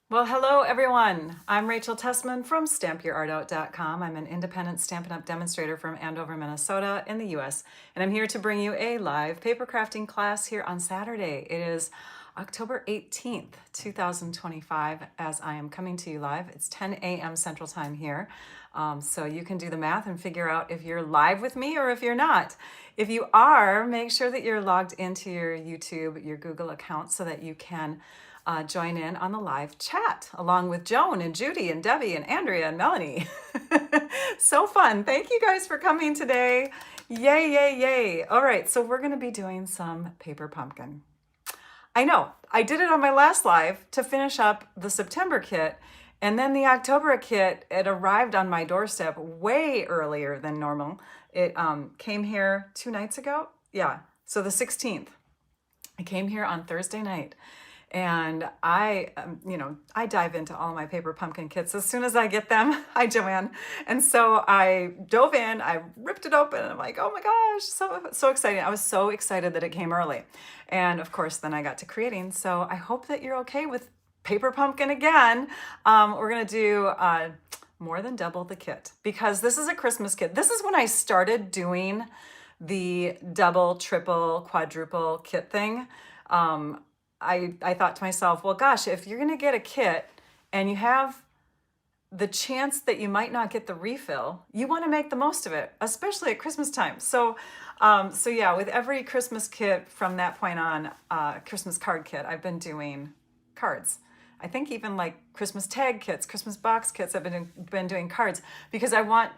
Well, hello everyone. I'm Rachel Tessman from stampyourartout.com. I'm an independent Stampin' Up! Demonstrator from Andover, Minnesota in the US, and I'm here to bring you a live paper crafting class here on Saturday. It is October 18th, 2025, as I am coming to you live. It's 10 a.m. Central Time here, so you can do the math and figure out if you're live with me or if you're not. If you are, make sure that you're logged into your YouTube, your Google account so that you can join in on the live chat along with Joan and Judy and Debbie and Andrea and Melanie. So fun. Thank you guys for coming today. Yay, yay, yay. All right, so we're going to be doing some paper pumpkin. I know, I did it on my last live to finish up the September kit, and then the October kit, it arrived on my doorstep way earlier than normal. It came here 2 nights ago. Yeah, so the 16th. It came here on Thursday night. And I dive into all my paper pumpkin kits as soon as I get them. Hi, Joanne. And so I dove in, I ripped it open, and I'm like, oh my gosh, so excited. I was so excited that it came early. And of course, then I got to creating. So I hope that you're okay with paper pumpkin again. We're gonna do more than double the kit because this is a Christmas kit. This is when I started doing the double, triple, quadruple kit thing. I thought to myself, well, gosh, if you're going to get a kit and you have the chance that you might not get the refill, you want to make the most of it, especially at Christmas time. So yeah, with every Christmas kit from that point on, Christmas card kit, I've been doing cards. I think even like Christmas tag kits, Christmas box kits, I've been doing cards because I want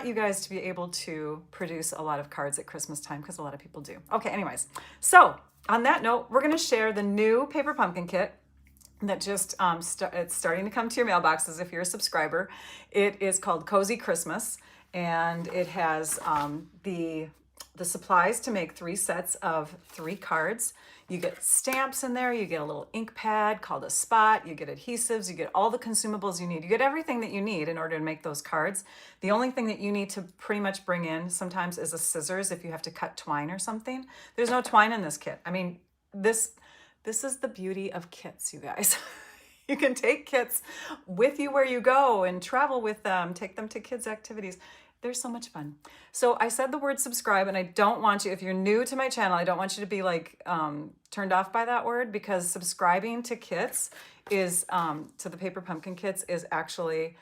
you guys to be able to produce a lot of cards at Christmas time because a lot of people do. Okay, anyways, so on that note, we're going to share the new paper pumpkin kit that just it's starting to come to your mailboxes if you're a subscriber. It is called Cozy Christmas, and it has the supplies to make 3 sets of 3 cards. You get stamps in there, you get a little ink pad called a spot, you get adhesives, you get all the consumables you need. You get everything that you need in order to make those cards. The only thing that you need to pretty much bring in sometimes is a scissors if you have to cut twine or something. There's no twine in this kit. I mean, this is the beauty of kits, you guys. You can take kits with you where you go and travel with them, take them to kids' activities. They're so much fun. So I said the word subscribe, and I don't want you, if you're new to my channel, I don't want you to be like turned off by that word, because subscribing to kits is, to the paper pumpkin kits, is actually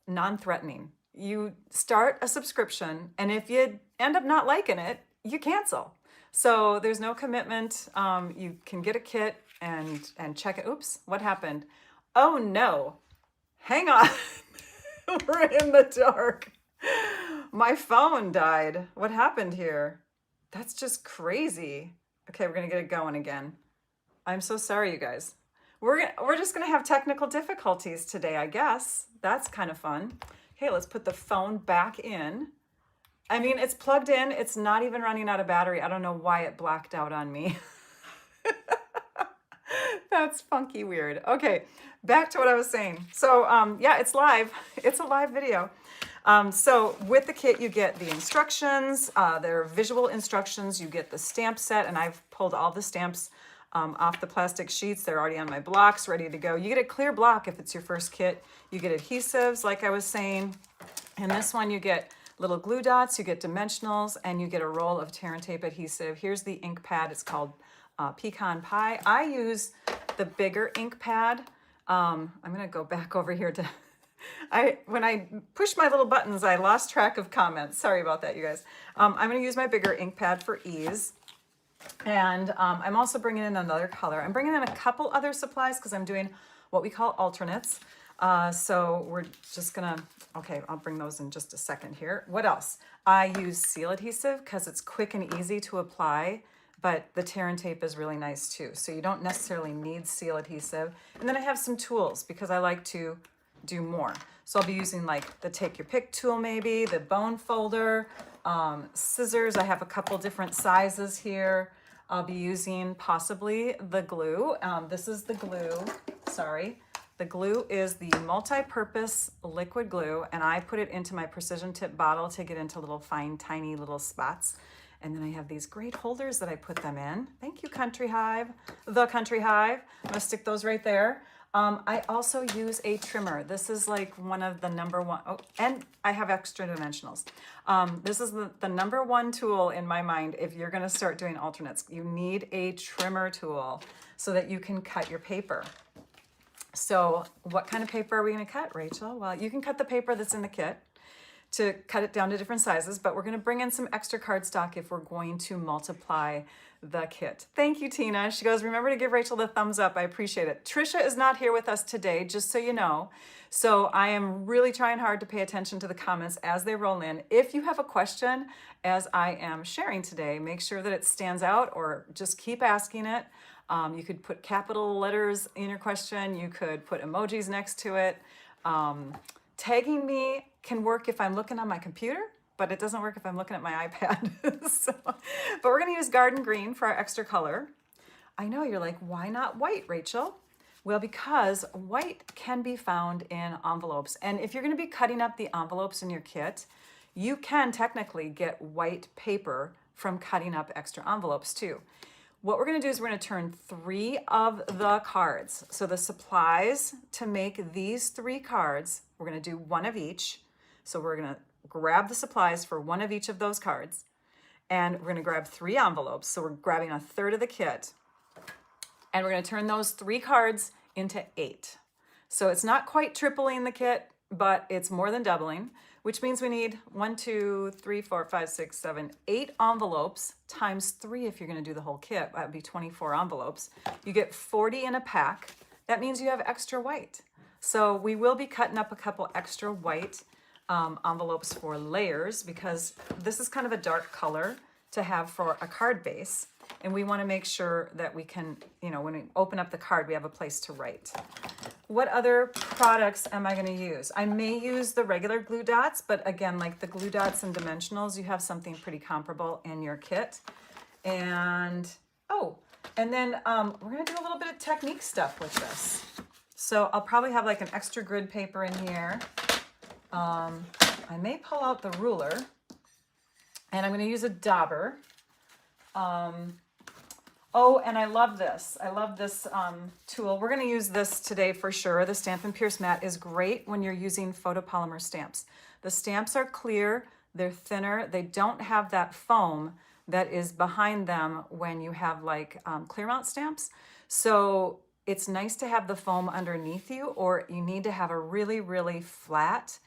non-threatening. You start a subscription, and if you end up not liking it, you cancel. So there's no commitment. You can get a kit and check it. Oops, what happened? Oh no, hang on. We're in the dark. My phone died. What happened here? That's just crazy. Okay, we're gonna get it going again. I'm so sorry, you guys. We're just gonna have technical difficulties today, I guess. That's kind of fun. Okay, let's put the phone back in. I mean, it's plugged in. It's not even running out of battery. I don't know why it blacked out on me. That's funky weird. Okay, back to what I was saying. So yeah, it's live. It's a live video. So with the kit, you get the instructions, they're visual instructions, you get the stamp set, and I've pulled all the stamps off the plastic sheets. They're already on my blocks, ready to go. You get a clear block if it's your first kit. You get adhesives, like I was saying. And this one, you get little glue dots, you get dimensionals, and you get a roll of tear and tape adhesive. Here's the ink pad. It's called Pecan Pie. I use the bigger ink pad. I'm going to go back over here to... when I pushed my little buttons, I lost track of comments. Sorry about that, you guys. I'm going to use my bigger ink pad for ease. And I'm also bringing in another color. I'm bringing in a couple other supplies because I'm doing what we call alternates. So we're just going to, okay, I'll bring those in just a second here. What else? I use seal adhesive because it's quick and easy to apply, but the tear and tape is really nice too. So you don't necessarily need seal adhesive. And then I have some tools because I like to do more. So I'll be using like the take your pick tool, maybe the bone folder, scissors. I have a couple different sizes here. I'll be using possibly the glue. This is the glue, sorry. The glue is the multi-purpose liquid glue, and I put it into my precision tip bottle to get into little fine, tiny little spots. And then I have these great holders that I put them in. Thank you, Country Hive, the Country Hive. I'm gonna stick those right there. I also use a trimmer. This is like one of the number one, oh, and I have extra dimensionals. This is the number one tool in my mind if you're gonna start doing alternates. You need a trimmer tool so that you can cut your paper. So what kind of paper are we gonna cut, Rachel? Well, you can cut the paper that's in the kit to cut it down to different sizes, but we're gonna bring in some extra cardstock if we're going to multiply the kit. Thank you, Tina. She goes, remember to give Rachel the thumbs up. I appreciate it. Trisha is not here with us today, just so you know. So I am really trying hard to pay attention to the comments as they roll in. If you have a question as I am sharing today, make sure that it stands out or just keep asking it. You could put capital letters in your question. You could put emojis next to it. Tagging me can work if I'm looking on my computer, but it doesn't work if I'm looking at my iPad. But we're gonna use garden green for our extra color. I know you're like, why not white, Rachel? Well, because white can be found in envelopes. And if you're gonna be cutting up the envelopes in your kit, you can technically get white paper from cutting up extra envelopes too. What we're gonna do is we're gonna turn 3 of the cards. So the supplies to make these 3 cards, we're gonna do 1 of each. So we're gonna grab the supplies for 1 of each of those cards. And we're gonna grab 3 envelopes. So we're grabbing a third of the kit. And we're gonna turn those 3 cards into 8. So it's not quite tripling the kit, but it's more than doubling, which means we need 1, 2, 3, 4, 5, 6, 7, 8 envelopes times 3 if you're gonna do the whole kit. That would be 24 envelopes. You get 40 in a pack. That means you have extra white. So we will be cutting up a couple extra white envelopes for layers because this is kind of a dark color to have for a card base. And we wanna make sure that we can, you know, when we open up the card, we have a place to write. What other products am I gonna use? I may use the regular glue dots, but again, like the glue dots and dimensionals, you have something pretty comparable in your kit. And, oh, and then we're gonna do a little bit of technique stuff with this. So I'll probably have like an extra grid paper in here. I may pull out the ruler and I'm gonna use a dauber. Oh, and I love this. I love this tool. We're gonna use this today for sure. The Stampin' Pierce mat is great when you're using photopolymer stamps. The stamps are clear, they're thinner, they don't have that foam that is behind them when you have like clear mount stamps. So it's nice to have the foam underneath you, or you need to have a really, really flat,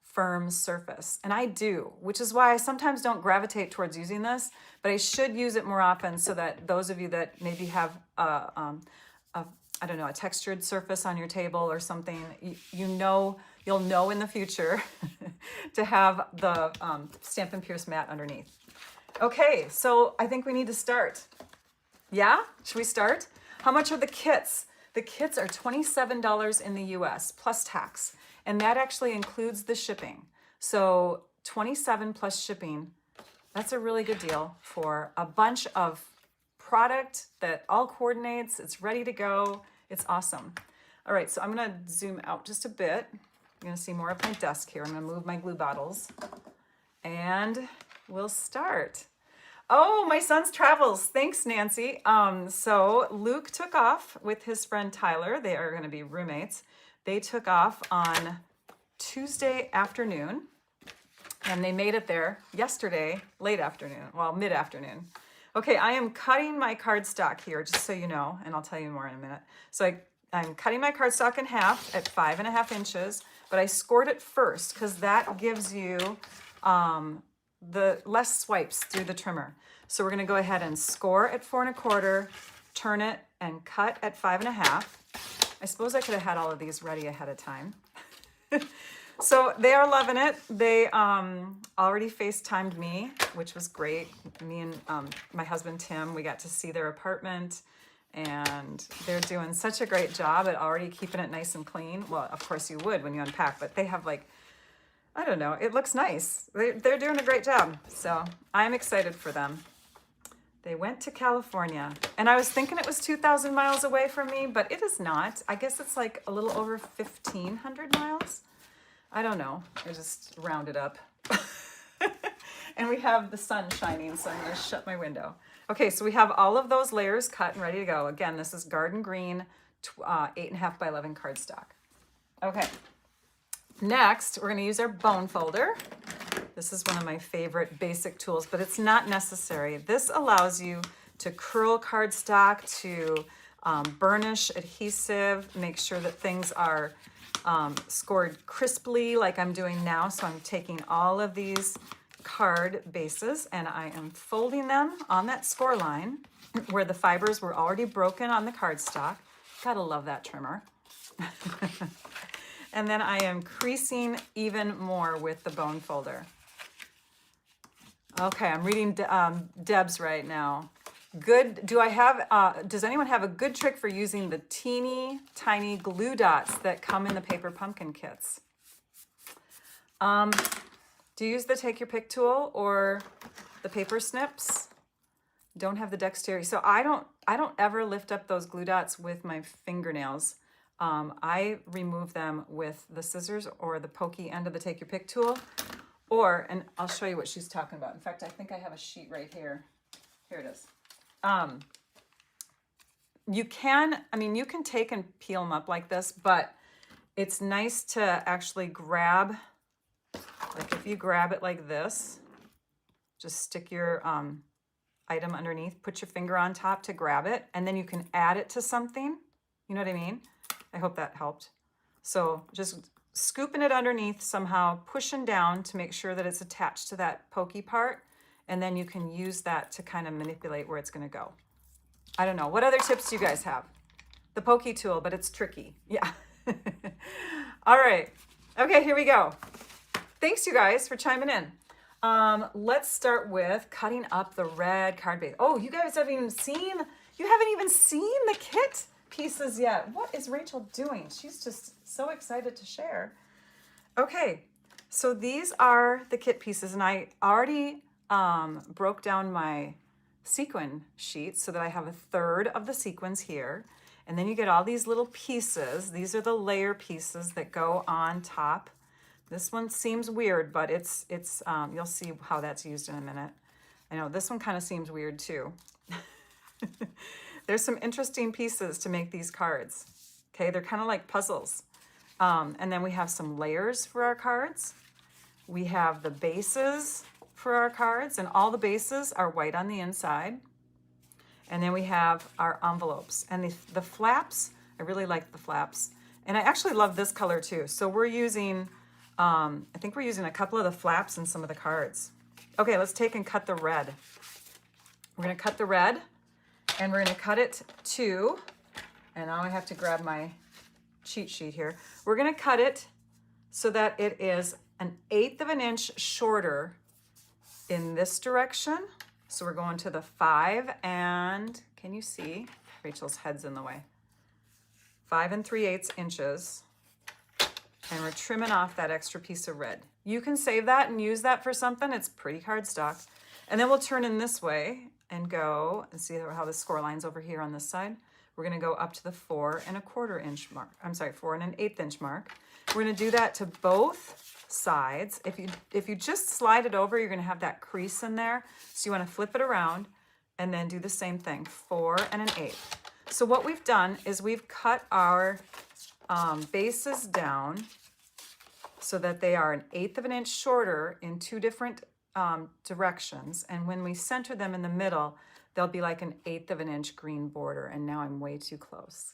firm surface. And I do, which is why I sometimes don't gravitate towards using this, but I should use it more often so that those of you that maybe have I don't know, a textured surface on your table or something, you'll know in the future to have the Stampin' Pierce mat underneath. Okay, so I think we need to start. Yeah, should we start? How much are the kits? The kits are $27 in the US plus tax. And that actually includes the shipping. So 27 plus shipping, that's a really good deal for a bunch of product that all coordinates. It's ready to go. It's awesome. All right, so I'm gonna zoom out just a bit. You're gonna see more of my desk here. I'm gonna move my glue bottles and we'll start. Oh, my son's travels. Thanks, Nancy. So Luke took off with his friend Tyler. They are gonna be roommates. They took off on Tuesday afternoon and they made it there yesterday, late afternoon, well, mid-afternoon. Okay, I am cutting my cardstock here, just so you know, and I'll tell you more in a minute. So I'm cutting my cardstock in half at 5.5 inches, but I scored it first because that gives you the less swipes through the trimmer. So we're gonna go ahead and score at 4.25, turn it and cut at 5.5. I suppose I could have had all of these ready ahead of time. So they are loving it. They already FaceTimed me, which was great. Me and my husband, Tim, we got to see their apartment and they're doing such a great job at already keeping it nice and clean. Well, of course you would when you unpack, but they have like, I don't know, it looks nice. They're doing a great job. So I'm excited for them. They went to California, and I was thinking it was 2,000 miles away from me, but it is not. I guess it's like a little over 1,500 miles. I don't know. I just rounded up. And we have the sun shining, so I'm going to shut my window. Okay, so we have all of those layers cut and ready to go. Again, this is garden green 8.5 by 11 cardstock. Okay, next we're going to use our bone folder. This is one of my favorite basic tools, but it's not necessary. This allows you to curl cardstock, to burnish adhesive, make sure that things are scored crisply like I'm doing now. So I'm taking all of these card bases and I am folding them on that score line where the fibers were already broken on the cardstock. Gotta love that trimmer. And then I am creasing even more with the bone folder. Okay, I'm reading Deb's right now. Good. Does anyone have a good trick for using the teeny tiny glue dots that come in the paper pumpkin kits? Do you use the take your pick tool or the paper snips? Don't have the dexterity. So I don't ever lift up those glue dots with my fingernails. I remove them with the scissors or the pokey end of the take your pick tool. And I'll show you what she's talking about. In fact, I think I have a sheet right here. Here it is. You can take and peel them up like this, but it's nice to actually grab, like if you grab it like this, just stick your item underneath, put your finger on top to grab it, and then you can add it to something. You know what I mean? I hope that helped. So just scooping it underneath somehow, pushing down to make sure that it's attached to that pokey part, and then you can use that to kind of manipulate where it's going to go. I don't know. What other tips do you guys have? The pokey tool, but it's tricky. Yeah. All right. Okay, here we go. Thanks, you guys, for chiming in. Let's start with cutting up the red card base. Oh, you guys haven't even seen the kit pieces yet. What is Rachel doing? She's just so excited to share. Okay, so these are the kit pieces, and I already broke down my sequin sheet so that I have a third of the sequins here. And then you get all these little pieces. These are the layer pieces that go on top. This one seems weird, but it's you'll see how that's used in a minute. I know this one kind of seems weird too. There's some interesting pieces to make these cards. Okay, they're kind of like puzzles. And then we have some layers for our cards. We have the bases for our cards, and all the bases are white on the inside. And then we have our envelopes. And the flaps, I really like the flaps. And I actually love this color too. So we're using, I think we're using a couple of the flaps in some of the cards. Okay, let's take and cut the red. We're gonna cut the red, and we're gonna cut it to, and now I have to grab my cheat sheet here. We're gonna cut it so that it is 1/8 of an inch shorter in this direction. So we're going to the 5 and, can you see? Rachel's head's in the way. 5 3/8 inches. And we're trimming off that extra piece of red. You can save that and use that for something. It's pretty cardstock. And then we'll turn in this way and go and see how the score line's over here on this side. We're gonna go up to the 4 1/4 inch mark. I'm sorry, 4 1/8 inch mark. We're gonna do that to both sides. If you just slide it over, you're gonna have that crease in there. So you wanna flip it around and then do the same thing, 4 1/8. So what we've done is we've cut our bases down so that they are 1/8 of an inch shorter in two different directions. And when we center them in the middle, they'll be like 1/8 of an inch green border. And now I'm way too close.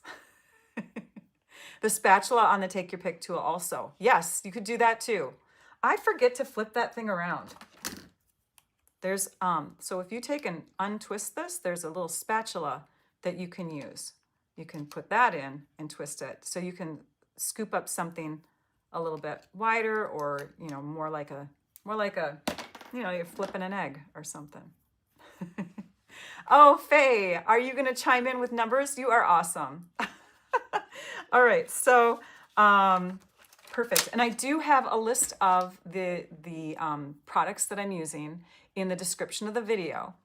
The spatula on the take your pick tool also. Yes, you could do that too. I forget to flip that thing around. There's, so if you take and untwist this, there's a little spatula that you can use. You can put that in and twist it. So you can scoop up something a little bit wider, or, you know, more like a, you know, you're flipping an egg or something. Oh, Faye, are you gonna chime in with numbers? You are awesome. All right, so perfect. And I do have a list of the products that I'm using in the description of the video.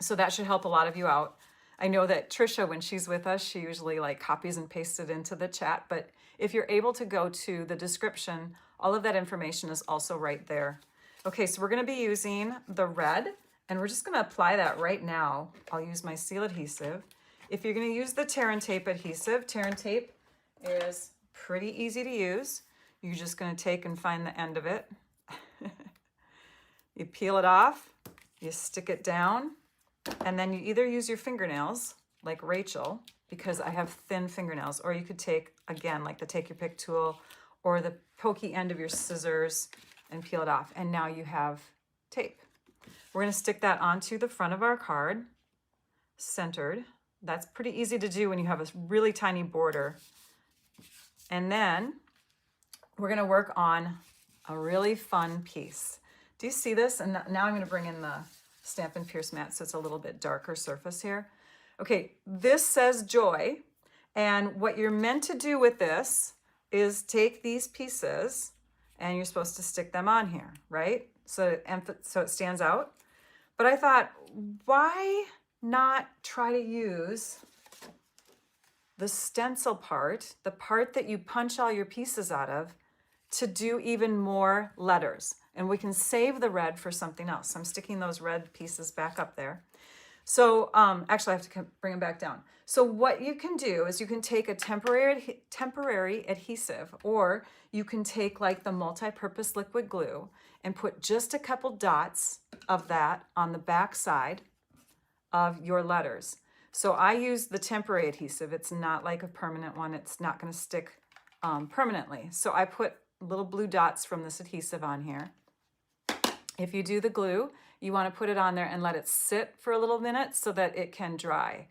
So that should help a lot of you out. I know that Trisha, when she's with us, she usually like copies and pastes it into the chat, but if you're able to go to the description, all of that information is also right there. Okay, so we're gonna be using the red, and we're just gonna apply that right now. I'll use my seal adhesive, If you're going to use the tear and tape adhesive, tear and tape is pretty easy to use. You're just going to take and find the end of it. You peel it off, you stick it down, and then you either use your fingernails, like Rachel, because I have thin fingernails, or you could take, again, like the take your pick tool or the pokey end of your scissors and peel it off. And now you have tape. We're going to stick that onto the front of our card, centered. That's pretty easy to do when you have a really tiny border. And then we're going to work on a really fun piece. Do you see this? And now I'm going to bring in the Stampin' Pierce mat so it's a little bit darker surface here. Okay, this says joy. And what you're meant to do with this is take these pieces and you're supposed to stick them on here, right? So it stands out. But I thought, why not try to use the stencil part, the part that you punch all your pieces out of, to do even more letters. And we can save the red for something else. So I'm sticking those red pieces back up there. So actually I have to bring them back down. So what you can do is you can take a temporary adhesive, or you can take like the multi-purpose liquid glue and put just a couple dots of that on the back side of your letters. So I use the temporary adhesive. It's not like a permanent one. It's not going to stick permanently. So I put little blue dots from this adhesive on here. If you do the glue, you want to put it on there and let it sit for a little minute so that it can dry.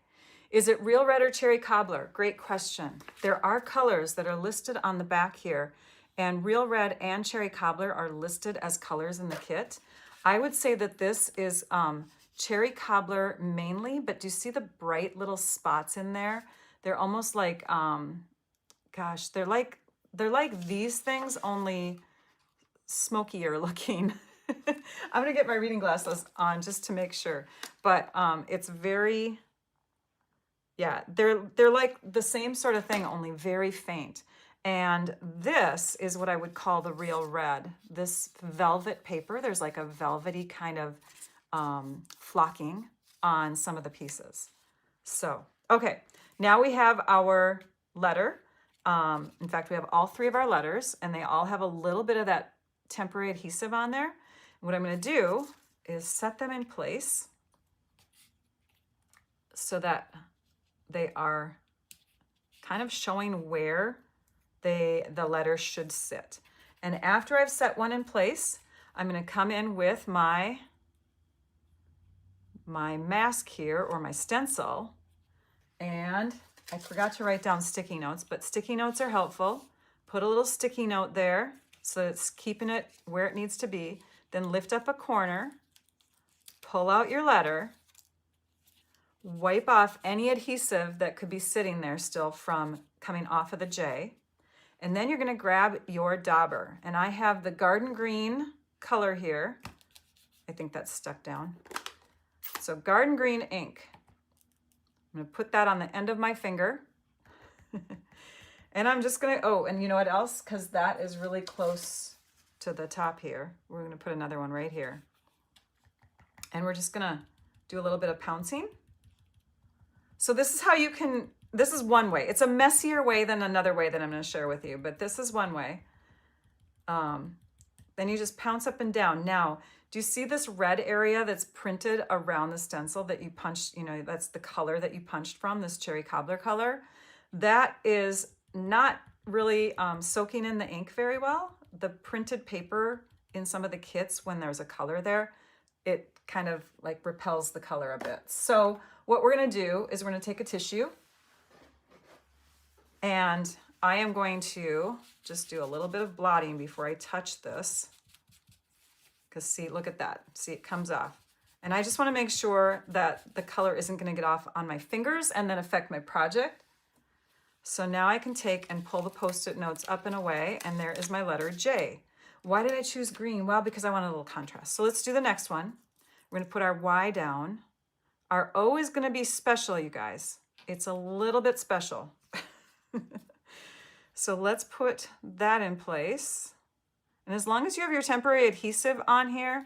Is it real red or cherry cobbler? Great question. There are colors that are listed on the back here, and real red and cherry cobbler are listed as colors in the kit. I would say that this is cherry cobbler mainly, but do you see the bright little spots in there? They're almost like, gosh, they're like these things, only smokier looking. I'm gonna get my reading glasses on just to make sure, but it's very, yeah, they're like the same sort of thing, only very faint. And this is what I would call the real red. This velvet paper, there's like a velvety kind of flocking on some of the pieces. So, okay, now we have our letter. In fact, we have all three of our letters, and they all have a little bit of that temporary adhesive on there. What I'm going to do is set them in place so that they are kind of showing where the letter should sit. And after I've set one in place, I'm going to come in with my mask here, or my stencil, and I forgot to write down sticky notes, but sticky notes are helpful. Put a little sticky note there so it's keeping it where it needs to be. Then lift up a corner, pull out your letter, wipe off any adhesive that could be sitting there still from coming off of the J. And then you're going to grab your dauber. And I have the garden green color here. I think that's stuck down. So garden green ink. I'm going to put that on the end of my finger. And I'm just going to, oh, and you know what else? Because that is really close to the top here. We're going to put another one right here. And we're just going to do a little bit of pouncing. So this is how you can, this is one way. It's a messier way than another way that I'm going to share with you, but this is one way. Then you just pounce up and down. Now, do you see this red area that's printed around the stencil that you punched, you know, that's the color that you punched from, this cherry cobbler color? That is not really soaking in the ink very well. The printed paper in some of the kits, when there's a color there, it kind of like repels the color a bit. So what we're going to do is we're going to take a tissue, and I am going to just do a little bit of blotting before I touch this. Because see, look at that. See, it comes off. And I just want to make sure that the color isn't going to get off on my fingers and then affect my project. So now I can take and pull the Post-it notes up and away, and there is my letter J. Why did I choose green? Well, because I want a little contrast. So let's do the next one. We're going to put our Y down. Our O is going to be special, you guys. It's a little bit special. So let's put that in place. And as long as you have your temporary adhesive on here,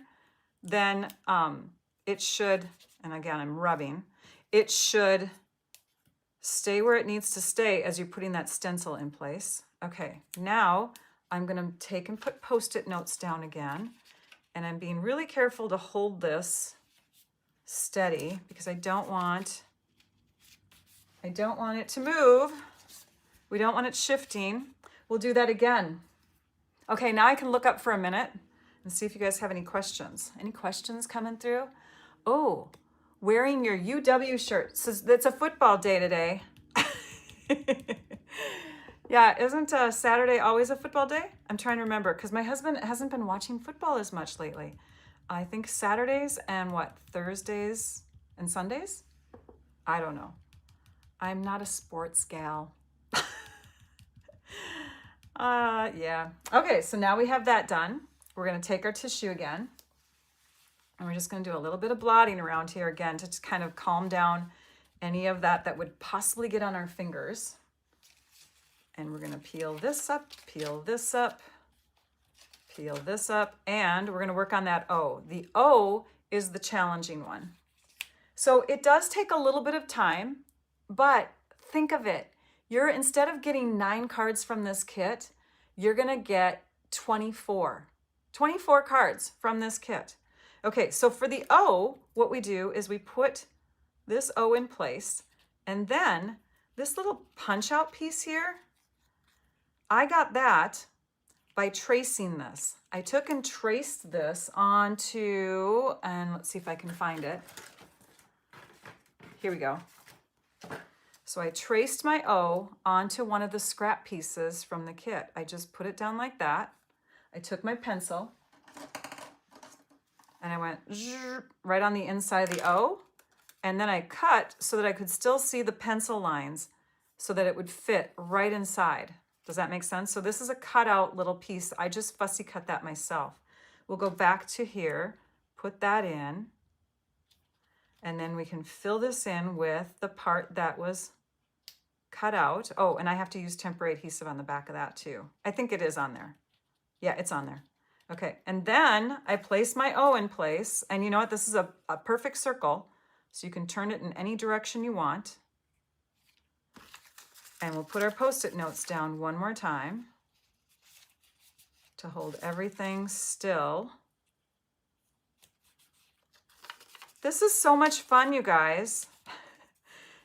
then it should, and again, I'm rubbing, it should Stay where it needs to stay as you're putting that stencil in place. Okay, now I'm gonna take and put Post-it notes down again, and I'm being really careful to hold this steady because I don't want it to move. We don't want it shifting. We'll do that again. Okay, now I can look up for a minute and see if you guys have any questions. Any questions coming through? Oh, wearing your UW shirt. So it's a football day today. Yeah, isn't Saturday always a football day? I'm trying to remember because my husband hasn't been watching football as much lately. I think Saturdays and Thursdays and Sundays? I don't know. I'm not a sports gal. Yeah. Okay, so now we have that done. We're gonna take our tissue again, and we're just gonna do a little bit of blotting around here again to just kind of calm down any of that would possibly get on our fingers. And we're gonna peel this up, peel this up, peel this up, and we're gonna work on that O. The O is the challenging one. So it does take a little bit of time, but think of it. Instead of getting 9 cards from this kit, you're gonna get 24 cards from this kit. Okay, so for the O, what we do is we put this O in place, and then this little punch out piece here, I got that by tracing this. I took and traced this onto, and let's see if I can find it. Here we go. So I traced my O onto one of the scrap pieces from the kit. I just put it down like that. I took my pencil and I went right on the inside of the O, and then I cut so that I could still see the pencil lines so that it would fit right inside. Does that make sense? So this is a cutout little piece. I just fussy cut that myself. We'll go back to here, put that in, and then we can fill this in with the part that was cut out. Oh, and I have to use temporary adhesive on the back of that too. I think it is on there. Yeah, it's on there. Okay, and then I place my O in place, and you know what? This is a perfect circle, so you can turn it in any direction you want. And we'll put our Post-it notes down one more time to hold everything still. This is so much fun, you guys.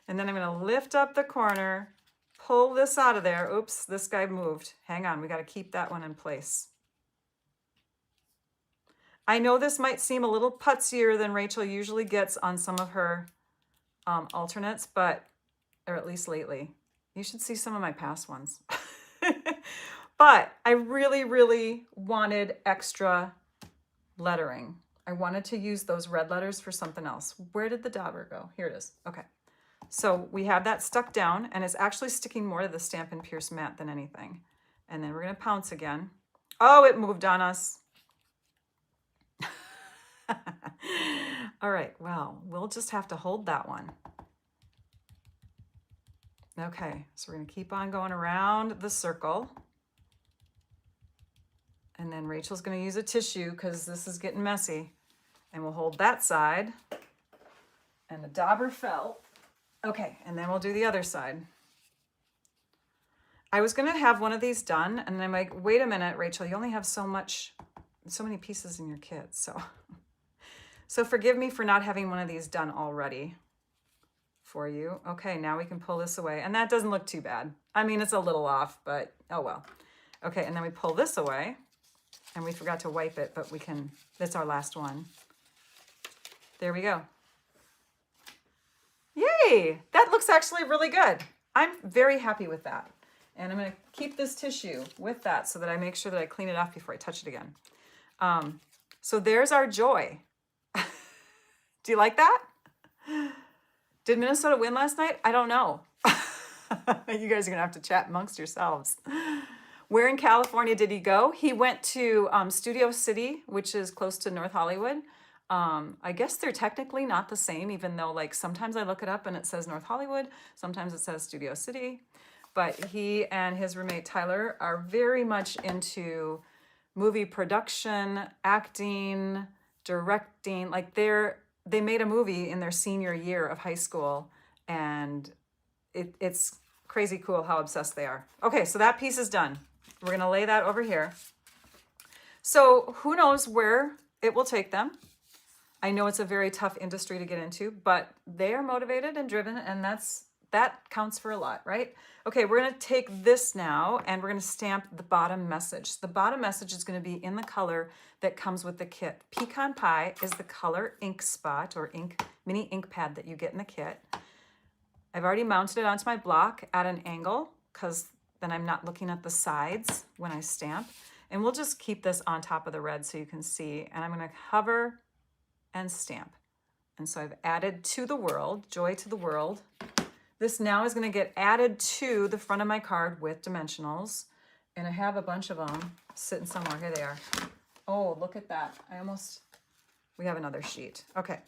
And then I'm gonna lift up the corner, pull this out of there. Oops, this guy moved. Hang on, we gotta keep that one in place. I know this might seem a little putzier than Rachel usually gets on some of her alternates, or at least lately. You should see some of my past ones. But I really, really wanted extra lettering. I wanted to use those red letters for something else. Where did the dauber go? Here it is. Okay. So we have that stuck down, and it's actually sticking more to the Stampin' Pierce mat than anything. And then we're going to pounce again. Oh, it moved on us. All right, well, we'll just have to hold that one. Okay, so we're going to keep on going around the circle. And then Rachel's going to use a tissue because this is getting messy. And we'll hold that side. And the dauber fell. Okay, and then we'll do the other side. I was going to have one of these done, and then I'm like, wait a minute, Rachel, you only have so many pieces in your kit. So forgive me for not having one of these done already for you. Okay, now we can pull this away. And that doesn't look too bad. I mean, it's a little off, but oh well. Okay, and then we pull this away. And we forgot to wipe it, but we can, that's our last one. There we go. Yay! That looks actually really good. I'm very happy with that. And I'm going to keep this tissue with that so that I make sure that I clean it off before I touch it again. So there's our joy. Do you like that? Did Minnesota win last night? I don't know. You guys are going to have to chat amongst yourselves. Where in California did he go? He went to Studio City, which is close to North Hollywood. I guess they're technically not the same, even though like sometimes I look it up and it says North Hollywood, sometimes it says Studio City. But he and his roommate Tyler are very much into movie production, acting, directing. Like they made a movie in their senior year of high school, and it's crazy cool how obsessed they are. Okay, so that piece is done. We're gonna lay that over here. So who knows where it will take them. I know it's a very tough industry to get into, but they are motivated and driven, and that counts for a lot, right? Okay, we're gonna take this now and we're gonna stamp the bottom message. The bottom message is gonna be in the color that comes with the kit. Pecan Pie is the color ink spot or mini ink pad that you get in the kit. I've already mounted it onto my block at an angle because then I'm not looking at the sides when I stamp. And we'll just keep this on top of the red so you can see. And I'm gonna hover and stamp. And so I've added to the world, joy to the world. This now is gonna get added to the front of my card with dimensionals. And I have a bunch of them sitting somewhere. Here they are. Oh, look at that. We have another sheet. Okay,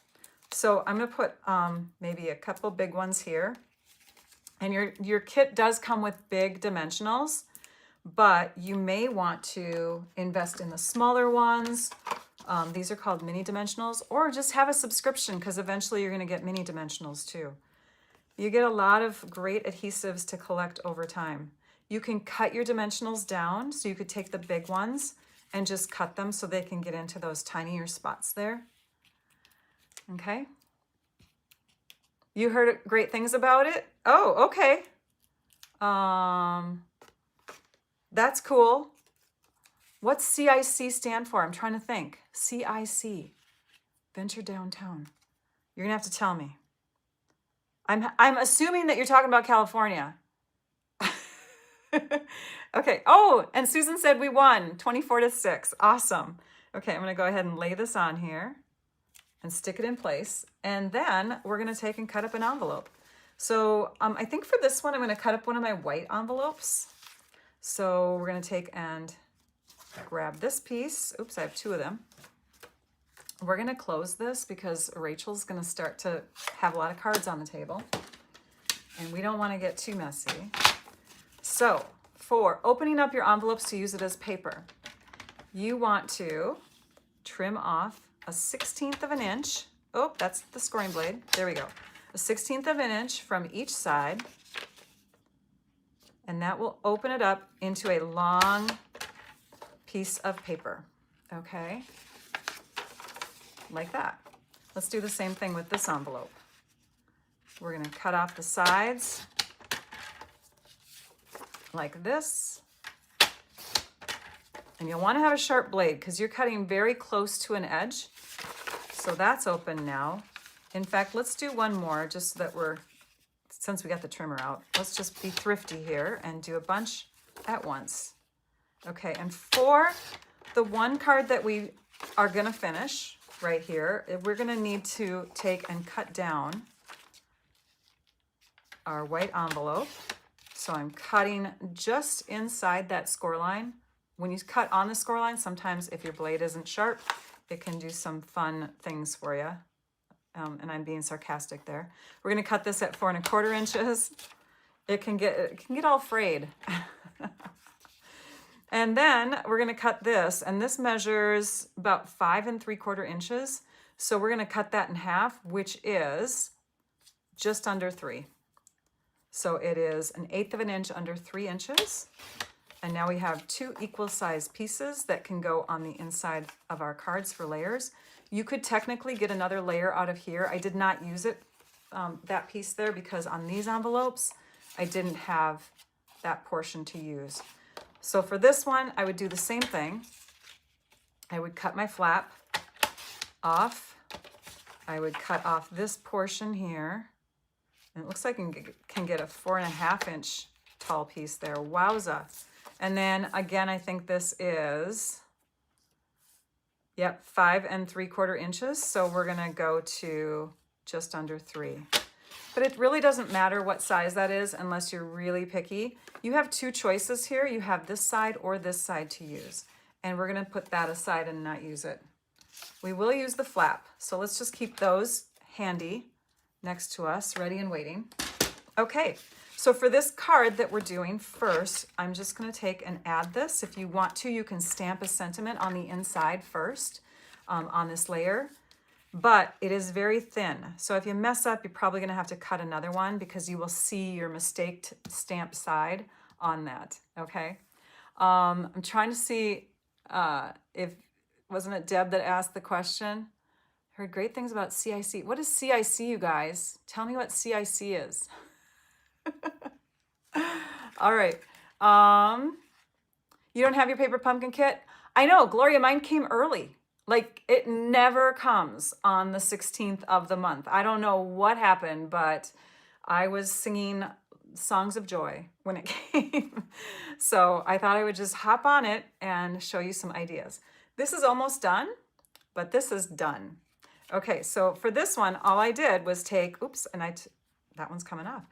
so I'm gonna put maybe a couple big ones here. And your kit does come with big dimensionals, but you may want to invest in the smaller ones. These are called mini dimensionals, or just have a subscription because eventually you're gonna get mini dimensionals too. You get a lot of great adhesives to collect over time. You can cut your dimensionals down, so you could take the big ones and just cut them so they can get into those tinier spots there. Okay. You heard great things about it? Oh, okay. That's cool. What's CIC stand for? I'm trying to think. CIC, Venture Downtown. You're gonna have to tell me. I'm assuming that you're talking about California. Okay. Oh, and Susan said we won 24-6. Awesome. Okay, I'm gonna go ahead and lay this on here and stick it in place. And then we're gonna take and cut up an envelope. So I think for this one, I'm gonna cut up one of my white envelopes. So we're gonna take and grab this piece. Oops, I have two of them. We're gonna close this because Rachel's gonna start to have a lot of cards on the table and we don't wanna get too messy. So for opening up your envelopes to use it as paper, you want to trim off a 1/16 of an inch. Oh, that's the scoring blade. There we go. A 1/16 of an inch from each side. And that will open it up into a long piece of paper. Okay. Like that. Let's do the same thing with this envelope. We're going to cut off the sides like this. And you'll want to have a sharp blade because you're cutting very close to an edge. So that's open now. In fact, let's do one more just so that since we got the trimmer out, let's just be thrifty here and do a bunch at once. Okay, and for the one card that we are going to finish right here, we're going to need to take and cut down our white envelope. So I'm cutting just inside that score line. When you cut on the score line, sometimes if your blade isn't sharp, it can do some fun things for you. And I'm being sarcastic there. We're going to cut this at 4 1/4 inches. It can get all frayed. And then we're going to cut this, and this measures about 5 3/4 inches. So we're going to cut that in half, which is just under 3. So it is 1/8 of an inch under 3 inches. And now we have 2 equal size pieces that can go on the inside of our cards for layers. You could technically get another layer out of here. I did not use it, that piece there, because on these envelopes, I didn't have that portion to use. So for this one, I would do the same thing. I would cut my flap off. I would cut off this portion here. And it looks like I can get a 4 1/2 inch tall piece there. Wowza. And then again, I think this is, yep, 5 3/4 inches. So we're gonna go to just under 3. But it really doesn't matter what size that is unless you're really picky. You have 2 choices here. You have this side or this side to use. And we're gonna put that aside and not use it. We will use the flap. So let's just keep those handy next to us, ready and waiting. Okay, so for this card that we're doing first, I'm just gonna take and add this. If you want to, you can stamp a sentiment on the inside first on this layer. but it is very thin. So if you mess up, you're probably gonna have to cut another one because you will see your mistaked stamp side on that, okay? I'm trying to see if, wasn't it Deb that asked the question? Heard great things about CIC. What is CIC, you guys? Tell me what CIC is. All right. You don't have your paper pumpkin kit? I know, Gloria, mine came early. Like, it never comes on the 16th of the month. I don't know what happened, but I was singing songs of joy when it came. So I thought I would just hop on it and show you some ideas. This is almost done, but this is done. Okay, so for this one, all I did was take, oops, and that one's coming off.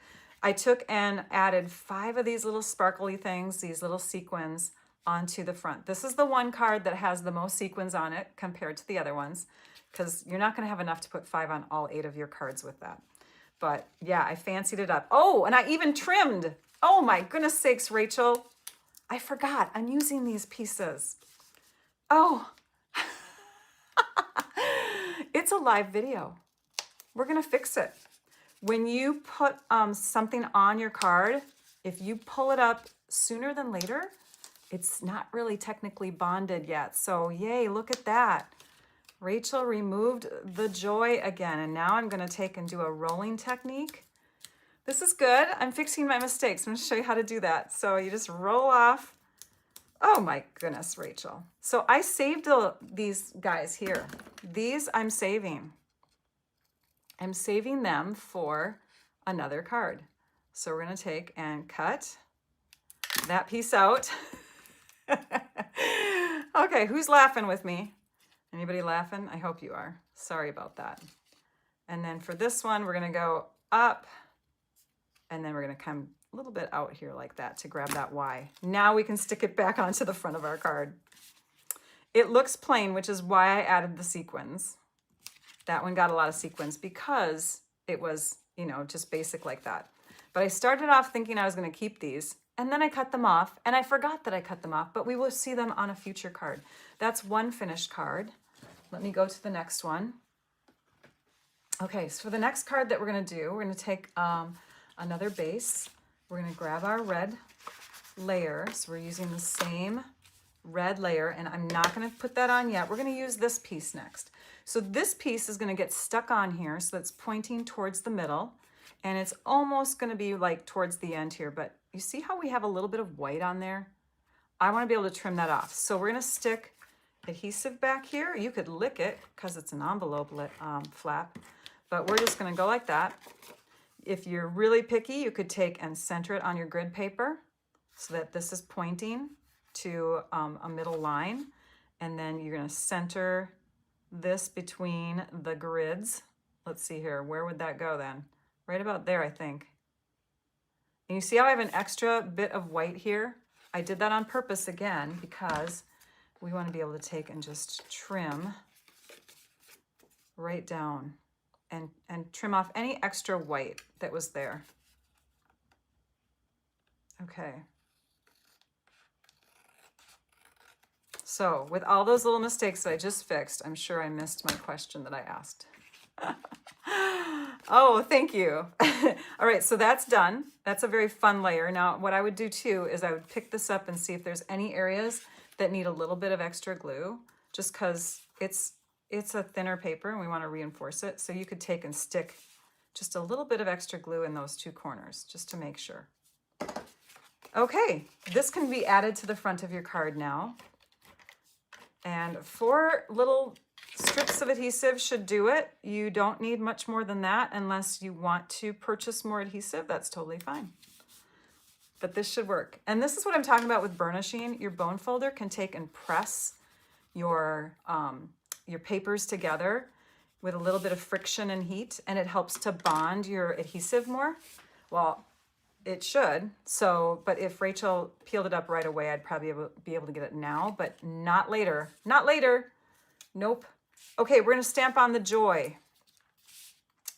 I took and added 5 of these little sparkly things, these little sequins, onto the front. This is the one card that has the most sequins on it compared to the other ones, because you're not going to have enough to put 5 on all 8 of your cards with that. But yeah, I fancied it up. Oh, and I even trimmed. Oh my goodness sakes, Rachel. I forgot. I'm using these pieces. Oh, it's a live video. We're going to fix it. When you put something on your card, if you pull it up sooner than later, it's not really technically bonded yet. So yay, look at that. Rachel removed the joy again. And now I'm going to take and do a rolling technique. This is good. I'm fixing my mistakes. I'm going to show you how to do that. So you just roll off. Oh my goodness, Rachel. So I saved these guys here. These I'm saving. I'm saving them for another card. So we're going to take and cut that piece out. Okay, who's laughing with me? Anybody laughing? I hope you are. Sorry about that. And then for this one, we're going to go up, and then we're going to come a little bit out here like that to grab that Y. Now we can stick it back onto the front of our card. It looks plain, which is why I added the sequins. That one got a lot of sequins because it was, you know, just basic like that. But I started off thinking I was going to keep these, and then I cut them off, and I forgot that I cut them off, but we will see them on a future card. That's one finished card. Let me go to the next one. Okay, so for the next card that we're going to do, we're going to take another base. We're going to grab our red layer. So we're using the same red layer, and I'm not going to put that on yet. We're going to use this piece next. So this piece is going to get stuck on here, so it's pointing towards the middle, and it's almost going to be like towards the end here, but you see how we have a little bit of white on there? I want to be able to trim that off. So we're going to stick adhesive back here. You could lick it because it's an envelope flap, but we're just going to go like that. If you're really picky, you could take and center it on your grid paper so that this is pointing to a middle line, and then you're going to center this between the grids. Let's see here, where would that go then? Right about there, I think. And you see how I have an extra bit of white here? I did that on purpose again because we want to be able to take and just trim right down and trim off any extra white that was there. Okay. So with all those little mistakes that I just fixed, I'm sure I missed my question that I asked. Oh, thank you. All right, so that's done. That's a very fun layer. Now, what I would do too is I would pick this up and see if there's any areas that need a little bit of extra glue, just because it's a thinner paper and we want to reinforce it. So you could take and stick just a little bit of extra glue in those 2 corners, just to make sure. Okay, this can be added to the front of your card now. And 4 little strips of adhesive should do it. You don't need much more than that unless you want to purchase more adhesive. That's totally fine. But this should work. And this is what I'm talking about with burnishing. Your bone folder can take and press your papers together with a little bit of friction and heat, and it helps to bond your adhesive more. Well, it should. So, but if Rachel peeled it up right away, I'd probably be able to get it now, but not later. Not later. Nope. Okay, we're going to stamp on the joy.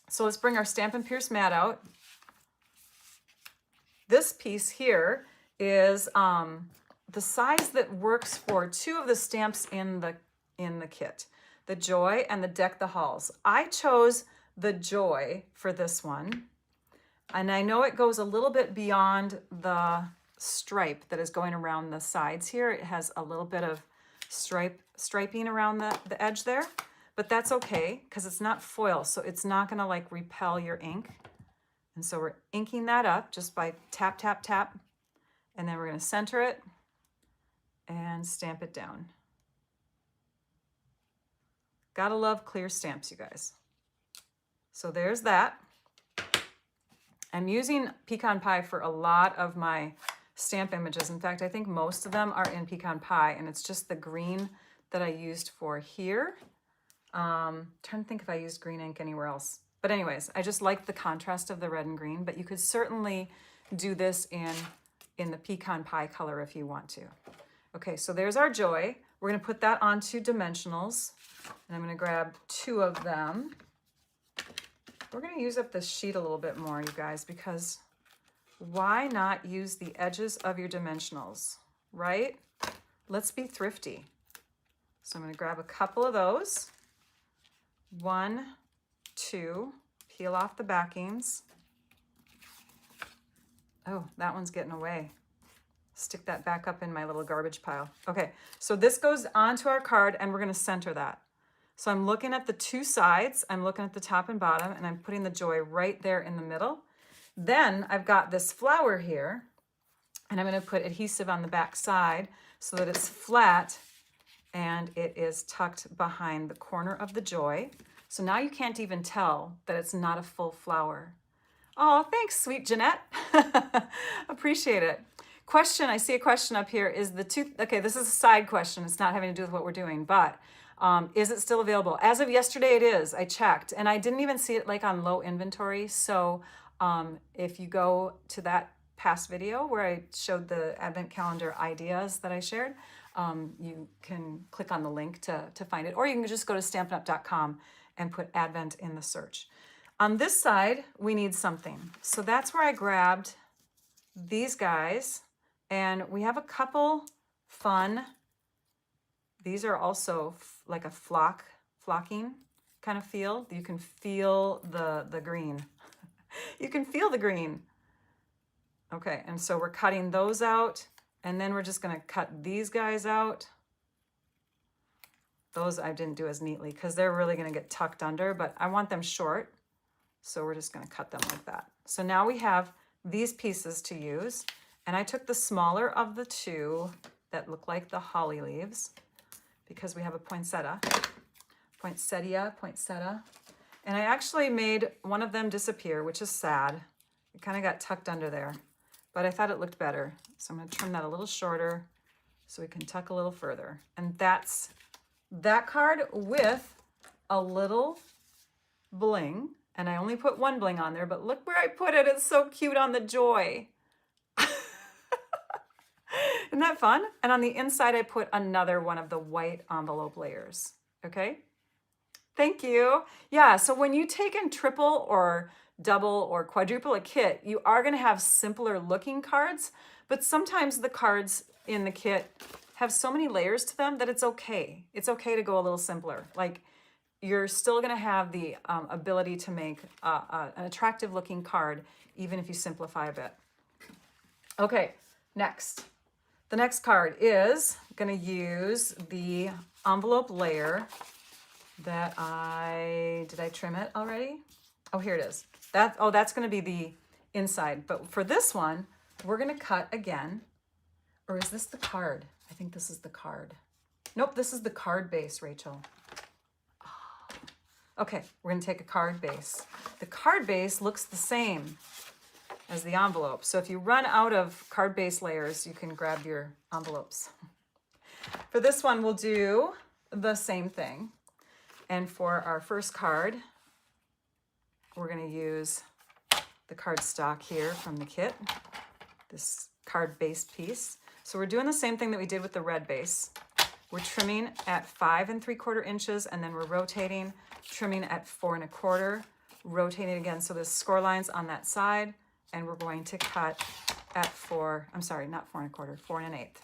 So let's bring our Stampin' Pierce mat out. This piece here is the size that works for 2 of the stamps in the kit. the Joy and the Deck the Halls. I chose the Joy for this one. And I know it goes a little bit beyond the stripe that is going around the sides here. It has a little bit of striping around the edge there, but that's okay because it's not foil, so it's not gonna like repel your ink. And so we're inking that up just by tap, tap, tap, and then we're gonna center it and stamp it down. Gotta love clear stamps, you guys. So there's that. I'm using pecan pie for a lot of my stamp images. In fact, I think most of them are in pecan pie, and it's just the green that I used for here. Trying to think if I used green ink anywhere else. But anyways, I just like the contrast of the red and green, but you could certainly do this in the pecan pie color if you want to. Okay, so there's our Joy. We're gonna put that onto dimensionals, and I'm gonna grab 2 of them. We're gonna use up this sheet a little bit more, you guys, because why not use the edges of your dimensionals, right? Let's be thrifty. So I'm gonna grab a couple of those. 1, 2, peel off the backings. Oh, that one's getting away. Stick that back up in my little garbage pile. Okay, so this goes onto our card and we're gonna center that. So I'm looking at the 2 sides, I'm looking at the top and bottom, and I'm putting the Joy right there in the middle. Then I've got this flower here, and I'm gonna put adhesive on the back side so that it's flat and it is tucked behind the corner of the Joy. So now you can't even tell that it's not a full flower. Oh, thanks, sweet Jeanette. Appreciate it. Question, I see a question up here. Is the okay, this is a side question. It's not having to do with what we're doing, but is it still available? As of yesterday, it is. I checked, and I didn't even see it like on low inventory. So if you go to that past video where I showed the advent calendar ideas that I shared, you can click on the link to find it, or you can just go to stampinup.com and put advent in the search. On this side, we need something. So that's where I grabbed these guys, and we have a couple fun. These are also like a flocking kind of feel. You can feel the green. You can feel the green. Okay, and so we're cutting those out, and then we're just gonna cut these guys out. Those I didn't do as neatly because they're really gonna get tucked under, but I want them short. So we're just gonna cut them like that. So now we have these pieces to use, and I took the smaller of the 2 that look like the holly leaves because we have a poinsettia, and I actually made one of them disappear, which is sad. It kind of got tucked under there, but I thought it looked better. So I'm gonna trim that a little shorter so we can tuck a little further. And that's that card with a little bling. And I only put 1 bling on there, but look where I put it. It's so cute on the Joy. Isn't that fun? And on the inside, I put another one of the white envelope layers, okay? Thank you. Yeah, so when you take in triple or double or quadruple a kit, you are gonna have simpler looking cards, but sometimes the cards in the kit have so many layers to them that it's okay. It's okay to go a little simpler. Like, you're still gonna have the ability to make an attractive looking card, even if you simplify a bit. Okay, next. The next card is gonna use the envelope layer that did I trim it already? Oh, here it is. That's gonna be the inside. But for this one, we're gonna cut again. Or is this the card? I think this is the card. Nope, this is the card base, Rachel. Okay, we're gonna take a card base. The card base looks the same as the envelope. So if you run out of card base layers, you can grab your envelopes. For this one, we'll do the same thing. And for our first card, we're gonna use the cardstock here from the kit, this card base piece. So we're doing the same thing that we did with the red base. We're trimming at 5 3/4 inches, and then we're rotating, trimming at 4 1/4, rotating again. So there's score lines on that side, and we're going to cut at 4 1/8.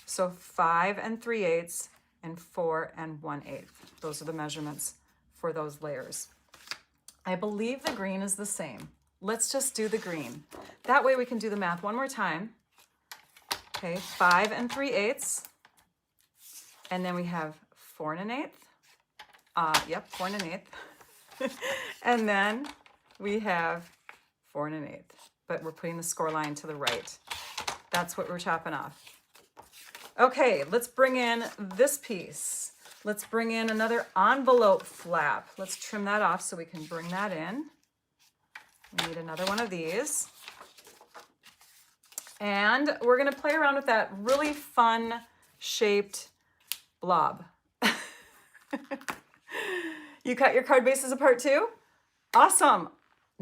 So 5 3/8, and 4 1/8. Those are the measurements for those layers. I believe the green is the same. Let's just do the green. That way we can do the math one more time. Okay, 5 3/8. And then we have 4 1/8. Yep, 4 1/8. And then we have 4 1/8. But we're putting the score line to the right. That's what we're chopping off. Okay, let's bring in this piece. Let's bring in another envelope flap. Let's trim that off so we can bring that in. We need another one of these. And we're gonna play around with that really fun shaped blob. You cut your card bases apart too? Awesome.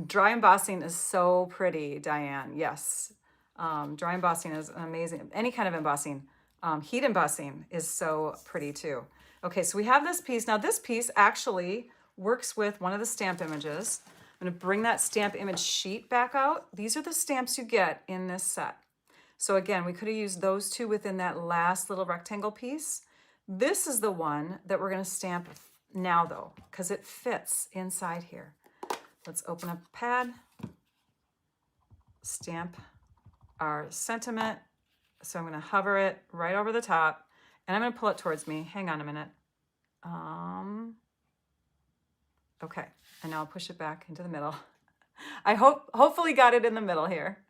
Dry embossing is so pretty, Diane. Yes. Dry embossing is amazing. Any kind of embossing. Heat embossing is so pretty too. Okay, so we have this piece. Now this piece actually works with one of the stamp images. I'm going to bring that stamp image sheet back out. These are the stamps you get in this set. So again, we could have used those two within that last little rectangle piece. This is the one that we're going to stamp now though, because it fits inside here. Let's open up a pad, stamp our sentiment. So I'm going to hover it right over the top and I'm going to pull it towards me. Hang on a minute. Okay, and now I'll push it back into the middle. I hopefully got it in the middle here.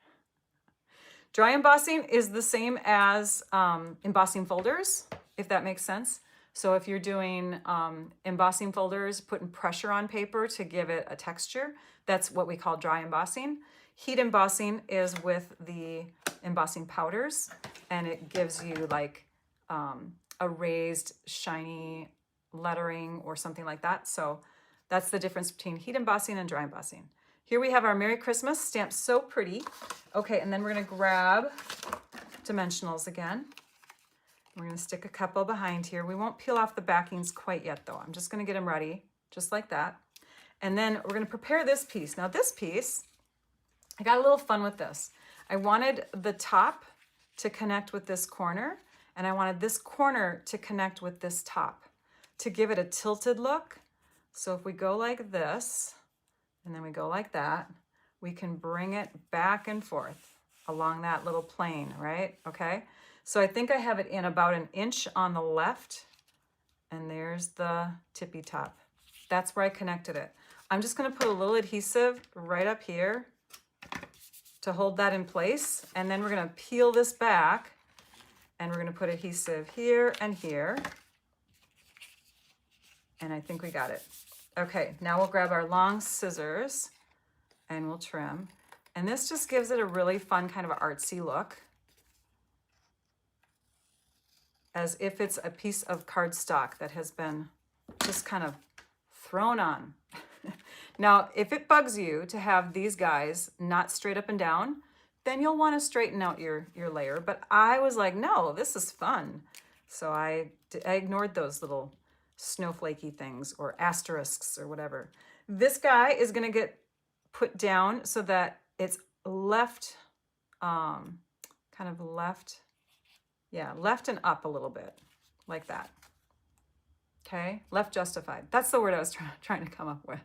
Dry embossing is the same as embossing folders, if that makes sense. So if you're doing embossing folders, putting pressure on paper to give it a texture, that's what we call dry embossing. Heat embossing is with the embossing powders, and it gives you like a raised, shiny lettering or something like that. So that's the difference between heat embossing and dry embossing. Here we have our Merry Christmas stamped so pretty. Okay, and then we're gonna grab dimensionals again. We're gonna stick a couple behind here. We won't peel off the backings quite yet though. I'm just gonna get them ready, just like that. And then we're gonna prepare this piece. Now this piece, I got a little fun with this. I wanted the top to connect with this corner, and I wanted this corner to connect with this top to give it a tilted look. So if we go like this, and then we go like that, we can bring it back and forth along that little plane, right? Okay, so I think I have it in about 1 inch on the left, and there's the tippy top. That's where I connected it. I'm just gonna put a little adhesive right up here to hold that in place, and then we're gonna peel this back, and we're gonna put adhesive here and here, and I think we got it. Okay, now we'll grab our long scissors and we'll trim. And this just gives it a really fun kind of artsy look, as if it's a piece of cardstock that has been just kind of thrown on. Now, if it bugs you to have these guys not straight up and down, then you'll want to straighten out your layer. But I was like, no, this is fun. So I ignored those little snowflakey things or asterisks or whatever. This guy is going to get put down so that it's left, kind of left, yeah, left and up a little bit, like that. Okay, left justified. That's the word I was trying to come up with.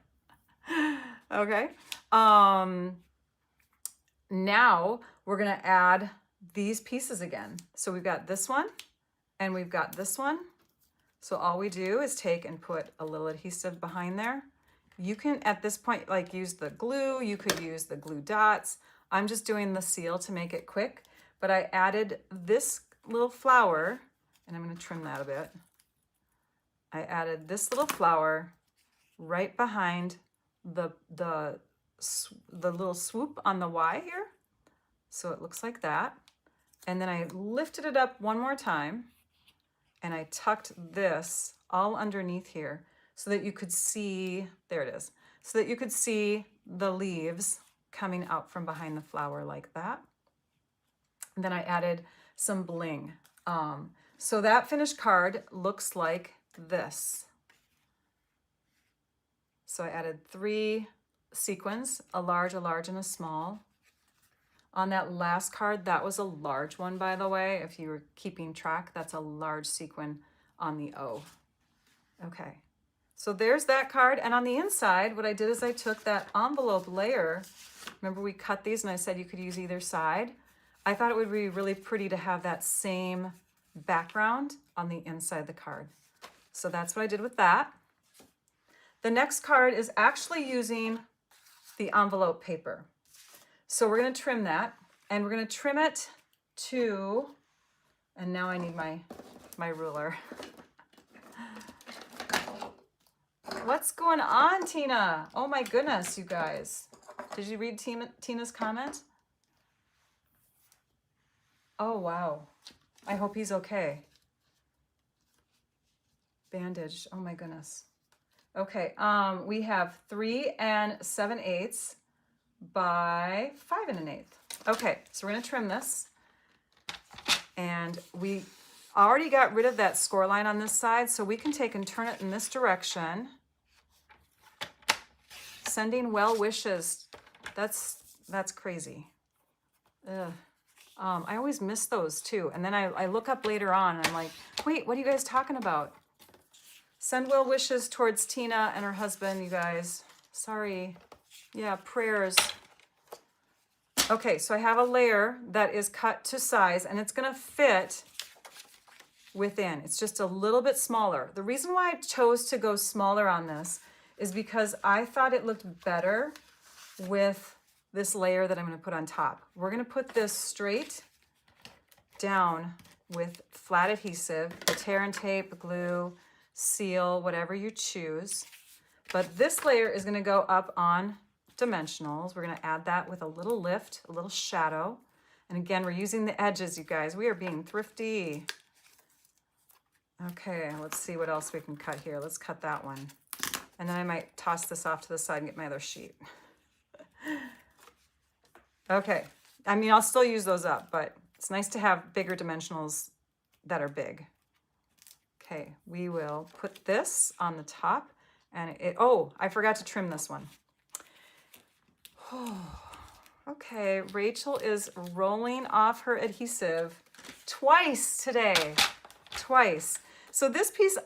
Okay, now we're going to add these pieces again. So we've got this one and we've got this one. So all we do is take and put a little adhesive behind there. You can, at this point, like use the glue. You could use the glue dots. I'm just doing the seal to make it quick, but I added this little flower, and I'm going to trim that a bit. I added this little flower right behind the little swoop on the Y here. So it looks like that. And then I lifted it up one more time, and I tucked this all underneath here so that you could see, there it is, so that you could see the leaves coming out from behind the flower like that. And then I added some bling. So that finished card looks like this. So I added 3 sequins, a large, and a small. On that last card, that was a large one, by the way. If you were keeping track, that's a large sequin on the O. Okay, so there's that card. And on the inside, what I did is I took that envelope layer. Remember we cut these and I said you could use either side. I thought it would be really pretty to have that same background on the inside of the card. So that's what I did with that. The next card is actually using the envelope paper. So we're going to trim that, and we're going to trim it to, and now I need my ruler. What's going on, Tina? Oh my goodness, you guys. Did you read Tina's comment? Oh, wow. I hope he's okay. Bandaged. Oh my goodness. Okay, we have 3 7/8 by 5 1/8. Okay, so we're gonna trim this. And we already got rid of that score line on this side, so we can take and turn it in this direction. Sending well wishes. That's crazy. Ugh. I always miss those too. And then I look up later on and I'm like, wait, what are you guys talking about? Send well wishes towards Tina and her husband, you guys. Sorry. Yeah, prayers. Okay, so I have a layer that is cut to size and it's gonna fit within. It's just a little bit smaller. The reason why I chose to go smaller on this is because I thought it looked better with this layer that I'm gonna put on top. We're gonna put this straight down with flat adhesive, tear and tape, glue, seal, whatever you choose. But this layer is gonna go up on dimensionals. We're gonna add that with a little lift, a little shadow. And again, we're using the edges, you guys. We are being thrifty. Okay, let's see what else we can cut here. Let's cut that one. And then I might toss this off to the side and get my other sheet. Okay, I mean, I'll still use those up, but it's nice to have bigger dimensionals that are big. Okay, we will put this on the top and oh, I forgot to trim this one. Okay, Rachel is rolling off her adhesive twice today, twice. So this piece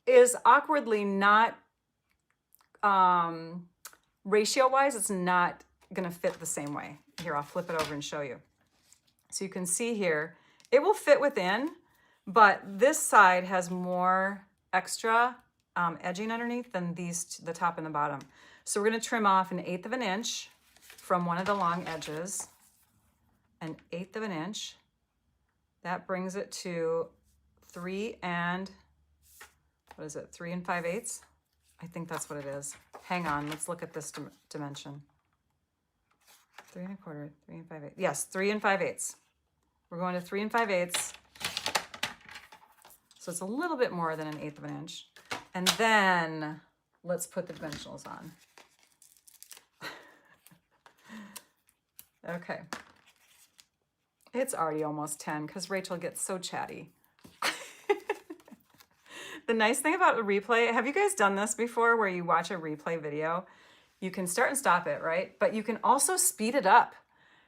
is awkwardly not, ratio-wise, it's not gonna fit the same way. Here, I'll flip it over and show you. So you can see here, it will fit within, but this side has more extra edging underneath than the top and the bottom. So we're gonna trim off 1/8 of an inch from one of the long edges, 1/8 of an inch. That brings it to 3 5/8? I think that's what it is. Hang on, let's look at this dimension. 3 1/4, 3 5/8. Yes, 3 5/8. We're going to 3 5/8. So it's a little bit more than 1/8 of an inch. And then let's put the dimensionals on. Okay. It's already almost 10 because Rachel gets so chatty. The nice thing about a replay, have you guys done this before where you watch a replay video? You can start and stop it, right? But you can also speed it up.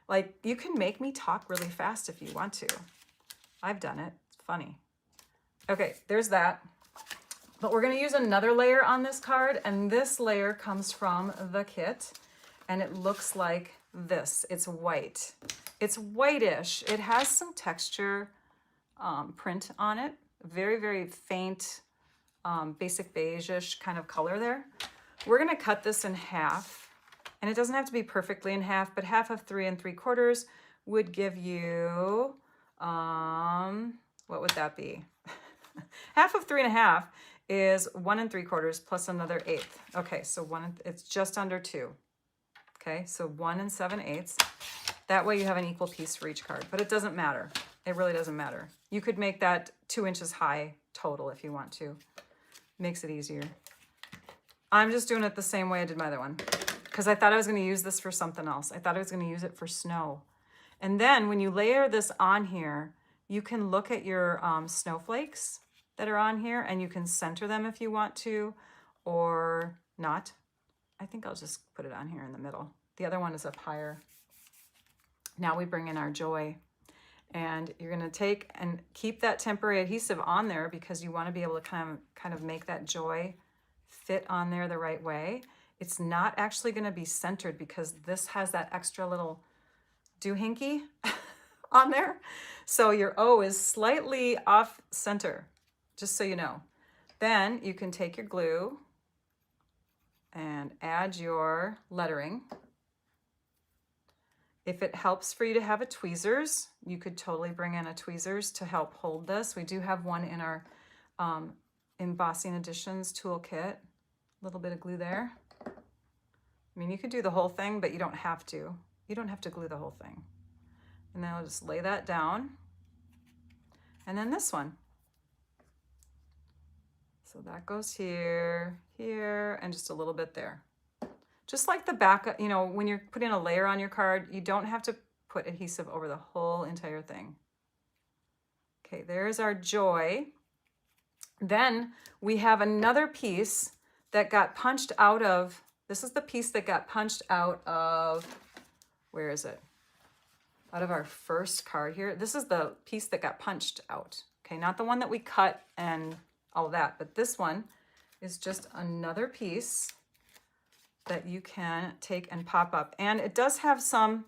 Like, you can make me talk really fast if you want to. I've done it. It's funny. Okay, there's that. But we're going to use another layer on this card, and this layer comes from the kit, and it looks like this. It's white. It's whitish. It has some texture print on it. Very, very faint, basic beige-ish kind of color there. We're going to cut this in half, and it doesn't have to be perfectly in half, but half of 3 3/4 would give you, what would that be? Half of 3 1/2 is 1 3/4 plus another 1/8. Okay, so it's just under 2. Okay, so 1 7/8. That way you have an equal piece for each card, but it doesn't matter. It really doesn't matter. You could make that 2 inches high total if you want to. Makes it easier. I'm just doing it the same way I did my other one because I thought I was going to use this for something else. I thought I was going to use it for snow. And then when you layer this on here, you can look at your snowflakes that are on here and you can center them if you want to or not. I think I'll just put it on here in the middle. The other one is up higher. Now we bring in our joy. And you're gonna take and keep that temporary adhesive on there because you wanna be able to kind of make that joy fit on there the right way. It's not actually gonna be centered because this has that extra little doohickey on there. So your O is slightly off center, just so you know. Then you can take your glue and add your lettering. If it helps for you to have a tweezers, you could totally bring in a tweezers to help hold this. We do have one in our Embossing Editions toolkit. A little bit of glue there. I mean, you could do the whole thing, but you don't have to. You don't have to glue the whole thing. And then I'll just lay that down. And then this one. So that goes here, here, and just a little bit there. Just like the back, you know, when you're putting a layer on your card, you don't have to put adhesive over the whole entire thing. Okay, there's our joy. Then we have another piece that got punched out of, this is the piece that got punched out of, where is it? Out of our first card here. This is the piece that got punched out. Okay, not the one that we cut and all that, but this one is just another piece that you can take and pop up. And it does have some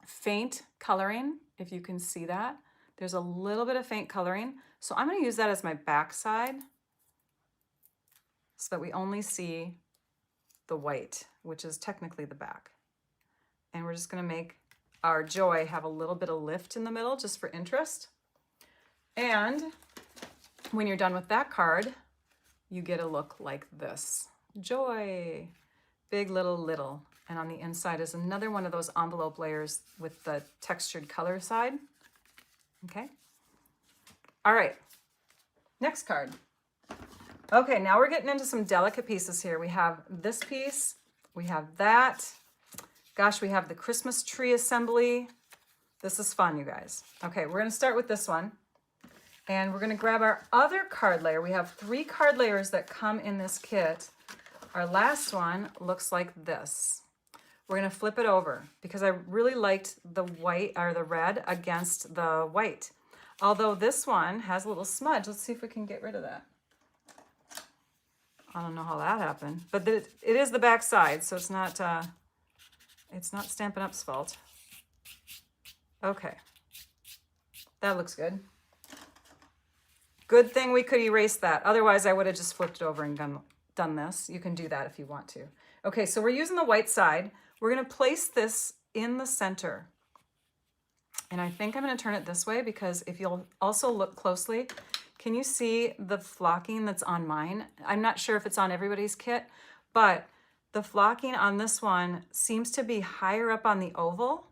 faint coloring, if you can see that. There's a little bit of faint coloring. So I'm gonna use that as my back side so that we only see the white, which is technically the back. And we're just gonna make our joy have a little bit of lift in the middle just for interest. And when you're done with that card, you get a look like this. Joy. Big, little, little. And on the inside is another one of those envelope layers with the textured color side. Okay. All right. Next card. Okay, now we're getting into some delicate pieces here. We have this piece. We have that. Gosh, we have the Christmas tree assembly. This is fun, you guys. Okay, we're going to start with this one. And we're going to grab our other card layer. We have 3 card layers that come in this kit. Our last one looks like this. We're going to flip it over because I really liked the white or the red against the white. Although this one has a little smudge. Let's see if we can get rid of that. I don't know how that happened, but it is the back side, so it's not Stampin' Up's fault. Okay, that looks good. Good thing we could erase that. Otherwise, I would have just flipped it over and done this. You can do that if you want to. Okay, so we're using the white side. We're going to place this in the center. And I think I'm going to turn it this way because if you'll also look closely, can you see the flocking that's on mine? I'm not sure if it's on everybody's kit, but the flocking on this one seems to be higher up on the oval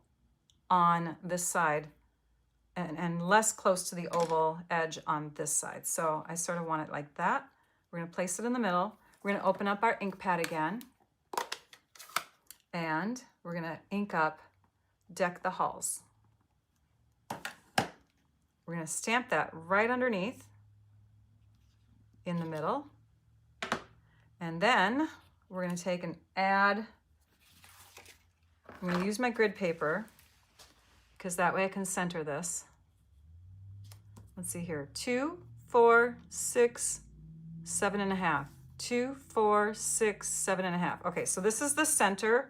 on this side and less close to the oval edge on this side. So I sort of want it like that. We're going to place it in the middle. We're going to open up our ink pad again. And we're going to ink up Deck the Halls. We're going to stamp that right underneath in the middle. And then we're going to take and add, I'm going to use my grid paper because that way I can center this. Let's see here, 2, 4, 6, 7.5. 2, 4, 6, 7.5. Okay, so this is the center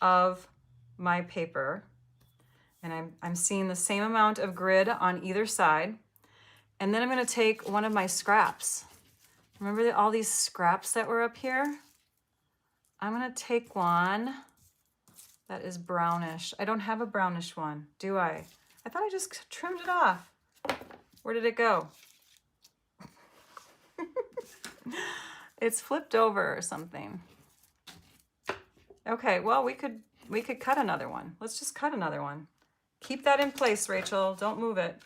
of my paper. And I'm seeing the same amount of grid on either side. And then I'm going to take one of my scraps. Remember all these scraps that were up here? I'm going to take one that is brownish. I don't have a brownish one, do I? I thought I just trimmed it off. Where did it go? It's flipped over or something. Okay, well, we could cut another one. Let's just cut another one. Keep that in place, Rachel. Don't move it.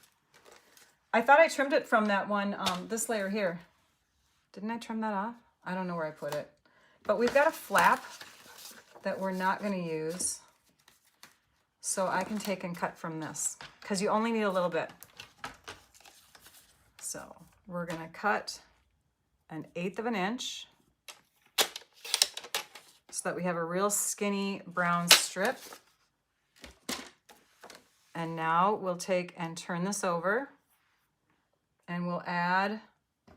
I thought I trimmed it from that one, this layer here. Didn't I trim that off? I don't know where I put it. But we've got a flap that we're not going to use. So I can take and cut from this because you only need a little bit. So we're going to cut 1/8 of an inch so that we have a real skinny brown strip. And now we'll take and turn this over, and we'll add,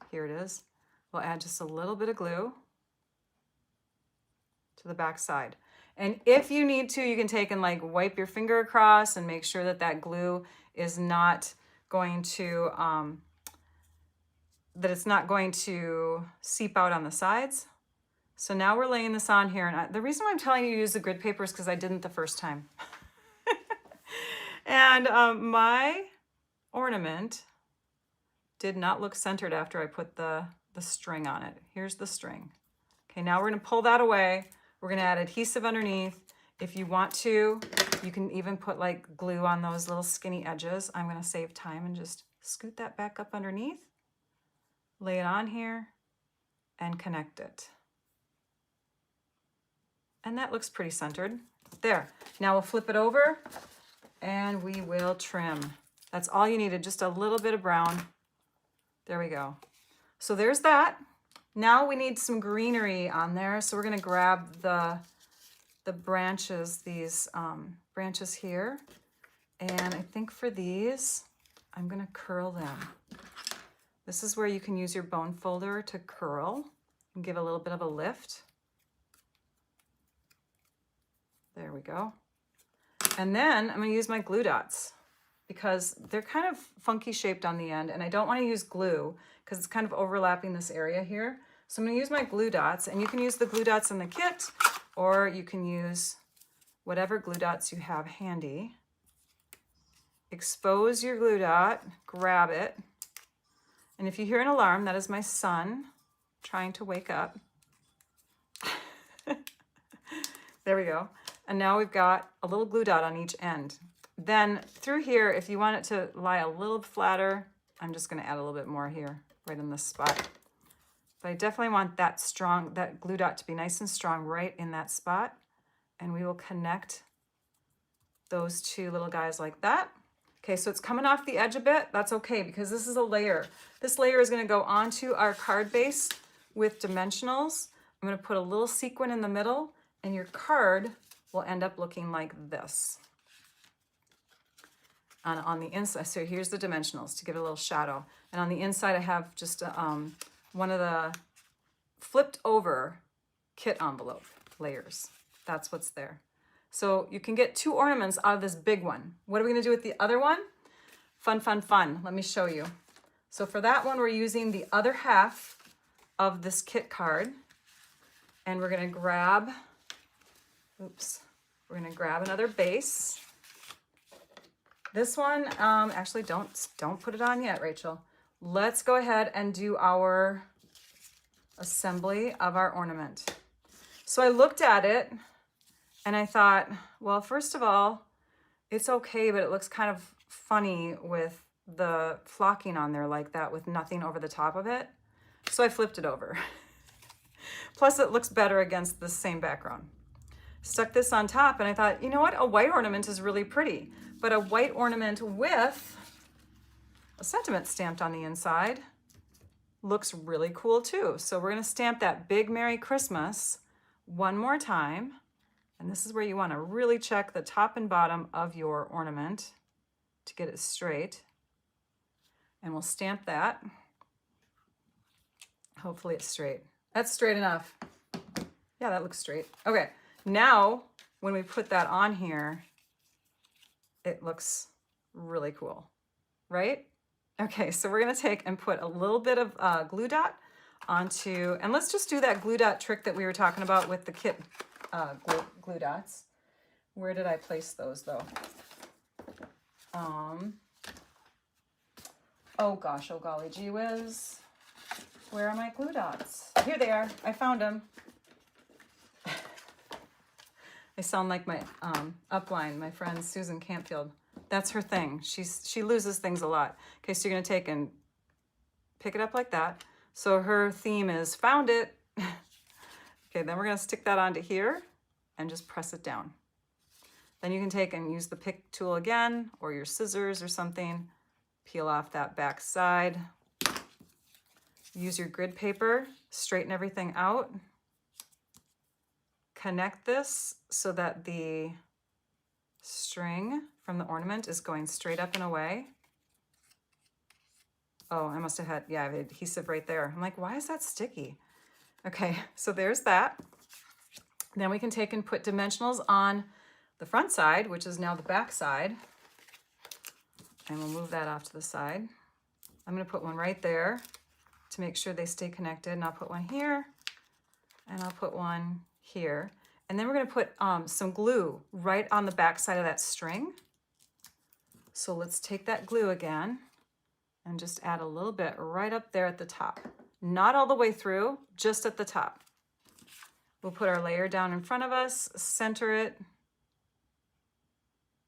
here it is, we'll add just a little bit of glue to the back side. And if you need to, you can take and like wipe your finger across and make sure that that glue is not going to, that it's not going to seep out on the sides. So now we're laying this on here. And the reason why I'm telling you to use the grid paper is because I didn't the first time. And my ornament did not look centered after I put the string on it. Here's the string. Okay, now we're gonna pull that away. We're gonna add adhesive underneath. If you want to, you can even put like glue on those little skinny edges. I'm gonna save time and just scoot that back up underneath, lay it on here, and connect it. And that looks pretty centered. There, now we'll flip it over and we will trim. That's all you needed, just a little bit of brown. There we go. So there's that. Now we need some greenery on there. So we're gonna grab the branches, these branches here. And I think for these, I'm gonna curl them. This is where you can use your bone folder to curl and give a little bit of a lift. There we go. And then I'm gonna use my glue dots because they're kind of funky shaped on the end, and I don't wanna use glue because it's kind of overlapping this area here. So I'm gonna use my glue dots, and you can use the glue dots in the kit, or you can use whatever glue dots you have handy. Expose your glue dot, grab it, and if you hear an alarm, that is my son trying to wake up. There we go. And now we've got a little glue dot on each end. Then through here, if you want it to lie a little flatter, I'm just gonna add a little bit more here, right in this spot. But I definitely want that glue dot to be nice and strong right in that spot. And we will connect those two little guys like that. Okay, so it's coming off the edge a bit. That's okay, because this is a layer. This layer is gonna go onto our card base with dimensionals. I'm gonna put a little sequin in the middle, and your card will end up looking like this. And on the inside, so here's the dimensionals to give it a little shadow. And on the inside, I have just one of the flipped over kit envelope layers. That's what's there. So you can get 2 ornaments out of this big one. What are we gonna do with the other one? Fun, fun, fun. Let me show you. So for that one, we're using the other half of this kit card, and we're gonna grab, we're gonna grab another base. This one, actually don't put it on yet, Rachel. Let's go ahead and do our assembly of our ornament. So I looked at it and I thought, well, first of all, it's okay, but it looks kind of funny with the flocking on there like that with nothing over the top of it. So I flipped it over. Plus it looks better against the same background. Stuck this on top and I thought, you know what? A white ornament is really pretty, but a white ornament with a sentiment stamped on the inside looks really cool too. So we're gonna stamp that big Merry Christmas one more time. And this is where you wanna really check the top and bottom of your ornament to get it straight. And we'll stamp that. Hopefully it's straight. That's straight enough. Yeah, that looks straight. Okay. Now, when we put that on here, it looks really cool, right? Okay, so we're gonna take and put a little bit of glue dot onto, and let's just do that glue dot trick that we were talking about with the kit glue dots. Where did I place those though? Oh gosh, oh golly gee whiz. Where are my glue dots? Here they are, I found them. I sound like my upline, my friend Susan Campfield. That's her thing. She loses things a lot. Okay, so you're gonna take and pick it up like that. So her theme is found it. Okay, then we're gonna stick that onto here and just press it down. Then you can take and use the pick tool again, or your scissors or something. Peel off that back side. Use your grid paper, straighten everything out. Connect this so that the string from the ornament is going straight up and away. Oh, I must have had, yeah, the adhesive right there. I'm like, why is that sticky? Okay, so there's that. Then we can take and put dimensionals on the front side, which is now the back side. And we'll move that off to the side. I'm gonna put one right there to make sure they stay connected. And I'll put one here, and I'll put one here. And then we're gonna put some glue right on the back side of that string. So let's take that glue again and just add a little bit right up there at the top. Not all the way through, just at the top. We'll put our layer down in front of us, center it.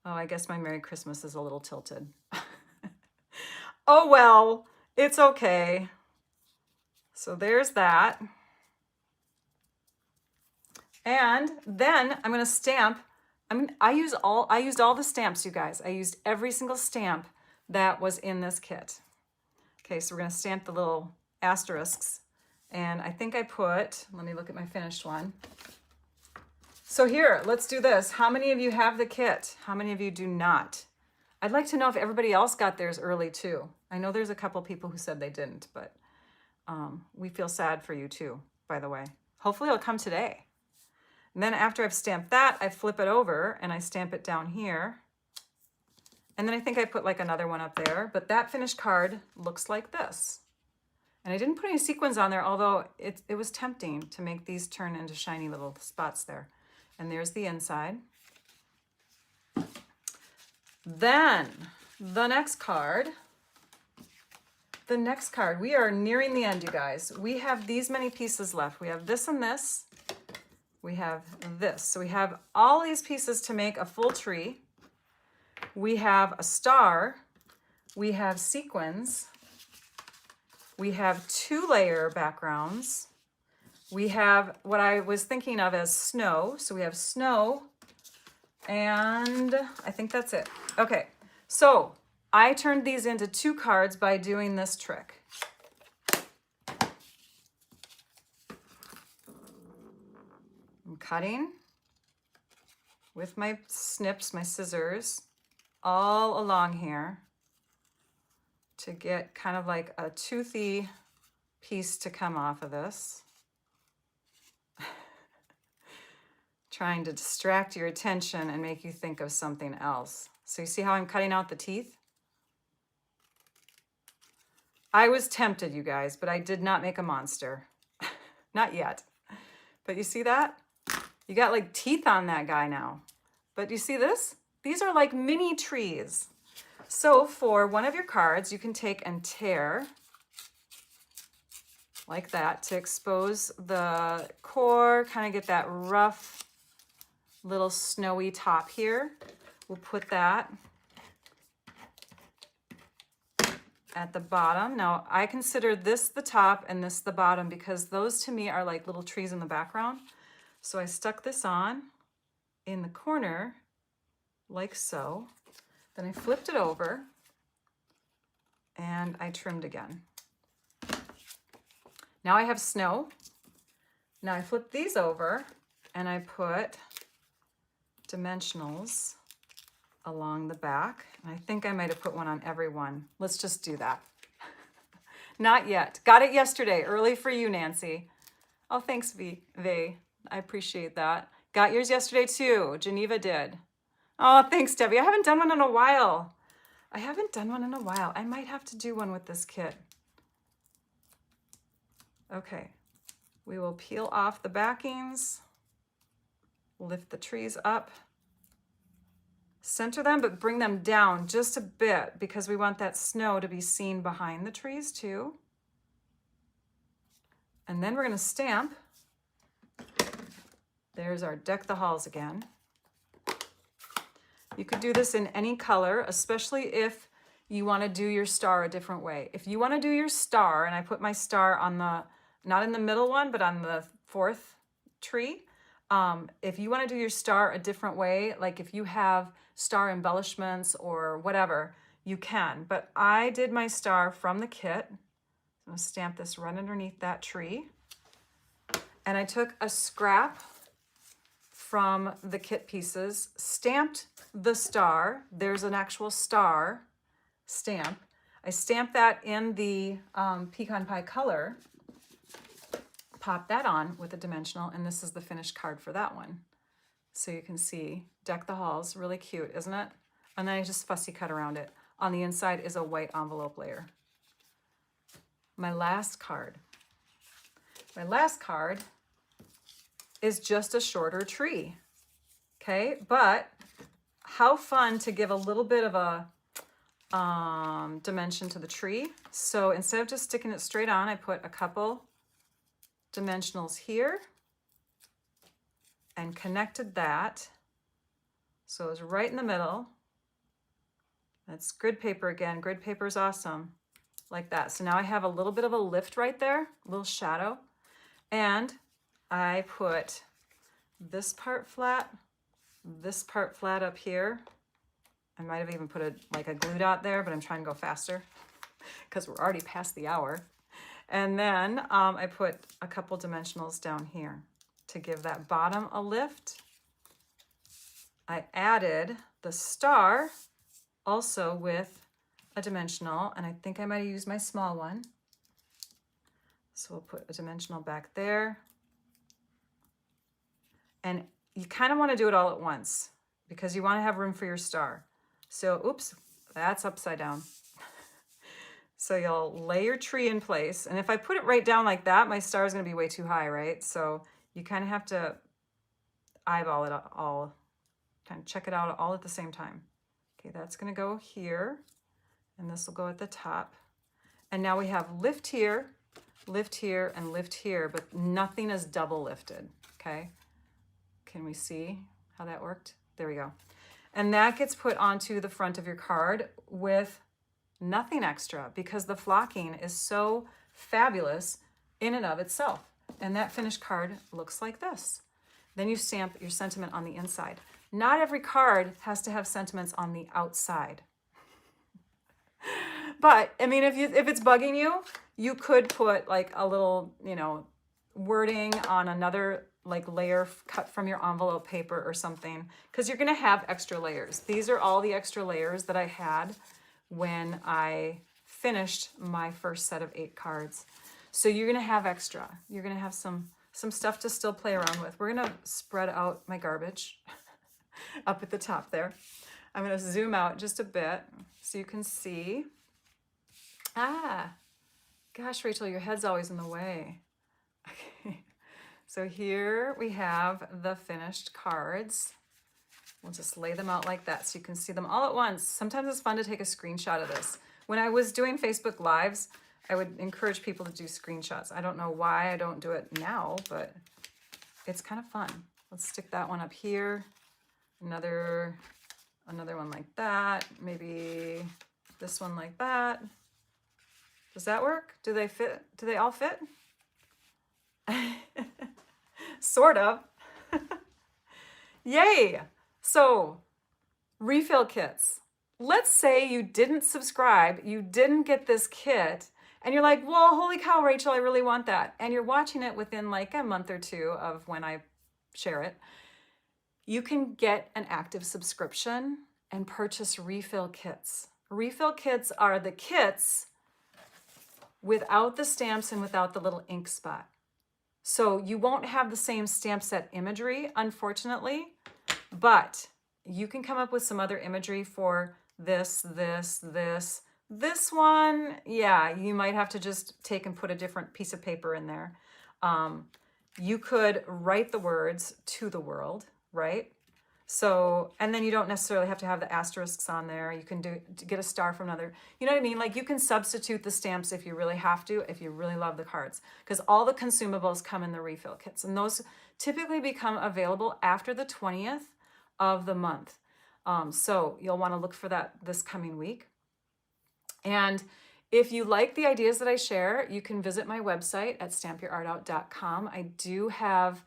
Oh, I guess my Merry Christmas is a little tilted. Oh well, it's okay. So there's that. And then I'm gonna stamp. I used all the stamps, you guys. I used every single stamp that was in this kit. Okay, so we're gonna stamp the little asterisks. And I think I put, let me look at my finished one. So here, let's do this. How many of you have the kit? How many of you do not? I'd like to know if everybody else got theirs early too. I know there's a couple people who said they didn't, but we feel sad for you too, by the way. Hopefully it'll come today. And then after I've stamped that, I flip it over and I stamp it down here. And then I think I put like another one up there, but that finished card looks like this. And I didn't put any sequins on there, although it was tempting to make these turn into shiny little spots there. And there's the inside. Then the next card, we are nearing the end, you guys. We have these many pieces left. We have this and this. We have this. So we have all these pieces to make a full tree. We have a star. We have sequins. We have 2-layer backgrounds. We have what I was thinking of as snow. So we have snow, and I think that's it. Okay, so I turned these into 2 cards by doing this trick. I'm cutting with my snips, my scissors, all along here to get kind of like a toothy piece to come off of this. Trying to distract your attention and make you think of something else. So you see how I'm cutting out the teeth? I was tempted, you guys, but I did not make a monster. Not yet. But you see that? You got like teeth on that guy now. But you see this? These are like mini trees. So for one of your cards, you can take and tear like that to expose the core, kind of get that rough little snowy top here. We'll put that at the bottom. Now I consider this the top and this the bottom because those to me are like little trees in the background. So I stuck this on in the corner like so. Then I flipped it over and I trimmed again. Now I have snow. Now I flip these over and I put dimensionals along the back. And I think I might have put one on every one. Let's just do that. Not yet. Got it yesterday, early for you, Nancy. Oh, thanks, Vay. I appreciate that. Got yours yesterday too. Geneva did. Oh, thanks, Debbie. I haven't done one in a while. I might have to do one with this kit. Okay. We will peel off the backings. Lift the trees up, center them, but bring them down just a bit because we want that snow to be seen behind the trees too. And then we're going to stamp. There's our Deck the Halls again. You could do this in any color, especially if you want to do your star a different way. If you want to do your star, and I put my star on the, not in the middle one, but on the 4th tree. If you want to do your star a different way, like if you have star embellishments or whatever, you can. But I did my star from the kit. I'm going to stamp this right underneath that tree. And I took a scrap from the kit pieces, stamped the star. There's an actual star stamp. I stamped that in the pecan pie color, pop that on with a dimensional, and this is the finished card for that one. So you can see, Deck the Halls, really cute, isn't it? And then I just fussy cut around it. On the inside is a white envelope layer. My last card. My last card is just a shorter tree, okay? But how fun to give a little bit of a dimension to the tree. So instead of just sticking it straight on, I put a couple dimensionals here and connected that. So it was right in the middle. That's grid paper again. Grid paper is awesome, like that. So now I have a little bit of a lift right there, a little shadow. And I put this part flat up here. I might have even put like a glue dot there, but I'm trying to go faster because we're already past the hour. And then I put a couple dimensionals down here to give that bottom a lift. I added the star also with a dimensional, and I think I might have used my small one. So we'll put a dimensional back there. And you kind of want to do it all at once because you want to have room for your star. So, oops, that's upside down. So you'll lay your tree in place. And if I put it right down like that, my star is going to be way too high, right? So you kind of have to eyeball it all, kind of check it out all at the same time. Okay, that's going to go here, and this will go at the top. And now we have lift here, and lift here, but nothing is double lifted, okay? Can we see how that worked? There we go. And that gets put onto the front of your card with nothing extra because the flocking is so fabulous in and of itself. And that finished card looks like this. Then you stamp your sentiment on the inside. Not every card has to have sentiments on the outside. But I mean, if it's bugging you, you could put like a little, wording on another like layer cut from your envelope paper or something, because you're going to have extra layers. These are all the extra layers that I had when I finished my first set of 8 cards. So you're going to have extra. You're going to have some stuff to still play around with. We're going to spread out my garbage up at the top there. I'm going to zoom out just a bit so you can see. Gosh, Rachel, your head's always in the way. Okay. So here we have the finished cards. We'll just lay them out like that so you can see them all at once. Sometimes it's fun to take a screenshot of this. When I was doing Facebook Lives, I would encourage people to do screenshots. I don't know why I don't do it now, but it's kind of fun. Let's stick that one up here. Another one like that. Maybe this one like that. Does that work? Do they fit? Do they all fit? Sort of. Yay! So, refill kits. Let's say you didn't subscribe, you didn't get this kit, and you're like, well, holy cow, Rachel, I really want that. And you're watching it within like a month or two of when I share it. You can get an active subscription and purchase refill kits. Refill kits are the kits without the stamps and without the little ink spot. So you won't have the same stamp set imagery, unfortunately, but you can come up with some other imagery for this one. Yeah, you might have to just take and put a different piece of paper in there. You could write the words to the world, right? So, and then you don't necessarily have to have the asterisks on there. You can get a star from another, you know what I mean? Like you can substitute the stamps if you really have to, if you really love the cards, because all the consumables come in the refill kits, and those typically become available after the 20th of the month. So you'll want to look for that this coming week. And if you like the ideas that I share, you can visit my website at stampyourartout.com. I do have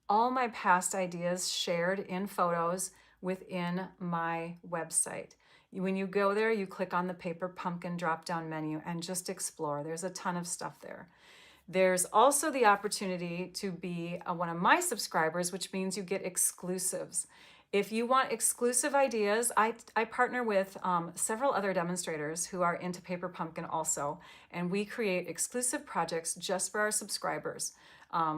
all my past ideas shared in photos within my website. When you go there, you click on the paper pumpkin drop-down menu and just explore. There's a ton of stuff there. There's also the opportunity to be one of my subscribers, which means you get exclusives. If you want exclusive ideas, I partner with several other demonstrators who are into Paper Pumpkin also, and we create exclusive projects just for our subscribers.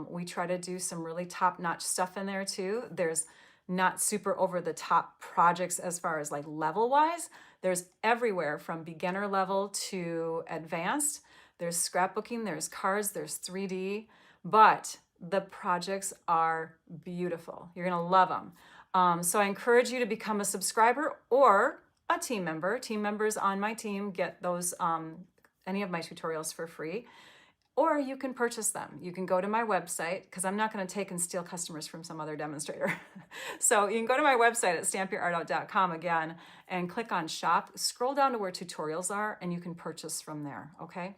We try to do some really top-notch stuff in there too. There's not super over-the-top projects as far as like level-wise. There's everywhere from beginner level to advanced. There's scrapbooking, there's cards, there's 3D, but the projects are beautiful. You're gonna love them. So I encourage you to become a subscriber or a team member. Team members on my team get those, any of my tutorials for free, or you can purchase them. You can go to my website, because I'm not going to take and steal customers from some other demonstrator. So you can go to my website at stampyourartout.com again and click on shop, scroll down to where tutorials are, and you can purchase from there, okay?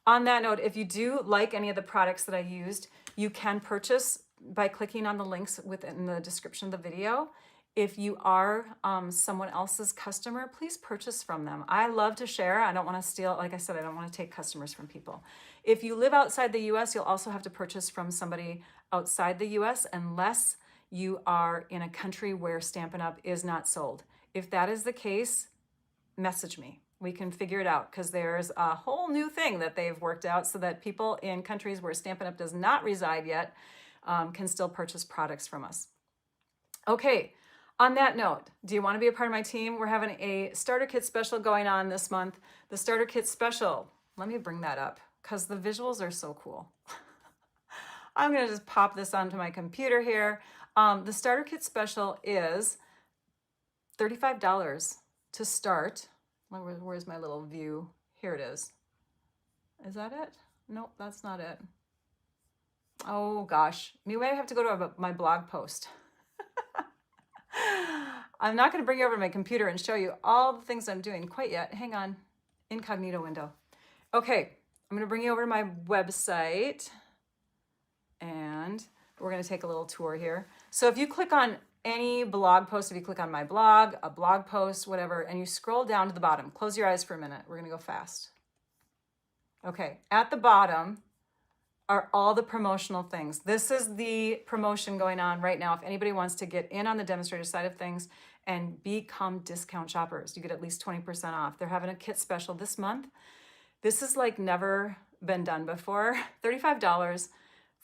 On that note, if you do like any of the products that I used, you can purchase by clicking on the links within the description of the video. If you are someone else's customer, please purchase from them. I love to share. I don't want to steal. Like I said, I don't want to take customers from people. If you live outside the US, you'll also have to purchase from somebody outside the US unless you are in a country where Stampin' Up! Is not sold. If that is the case, message me. We can figure it out, because there's a whole new thing that they've worked out so that people in countries where Stampin' Up! Does not reside yet can still purchase products from us. Okay, on that note, do you want to be a part of my team? We're having a starter kit special going on this month. The starter kit special, let me bring that up because the visuals are so cool. I'm going to just pop this onto my computer here. The starter kit special is $35 to start. Where's my little view? Here it is. Is that it? Nope, that's not it. Oh gosh, we might have to go to my blog post. I'm not going to bring you over to my computer and show you all the things I'm doing quite yet. Hang on, incognito window. Okay, I'm going to bring you over to my website and we're going to take a little tour here. So if you click on any blog post, if you click on my blog, a blog post, whatever, and you scroll down to the bottom, close your eyes for a minute. We're going to go fast. Okay, at the bottom are all the promotional things. This is the promotion going on right now. If anybody wants to get in on the demonstrator side of things and become discount shoppers, you get at least 20% off. They're having a kit special this month. This has like never been done before. $35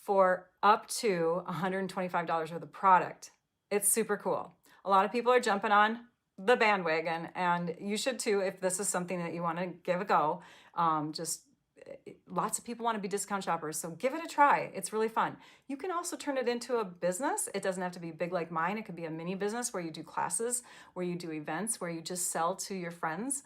for up to $125 worth of product. It's super cool. A lot of people are jumping on the bandwagon, and you should too if this is something that you want to give a go. Lots of people want to be discount shoppers, so give it a try. It's really fun. You can also turn it into a business. It doesn't have to be big like mine. It could be a mini business where you do classes, where you do events, where you just sell to your friends.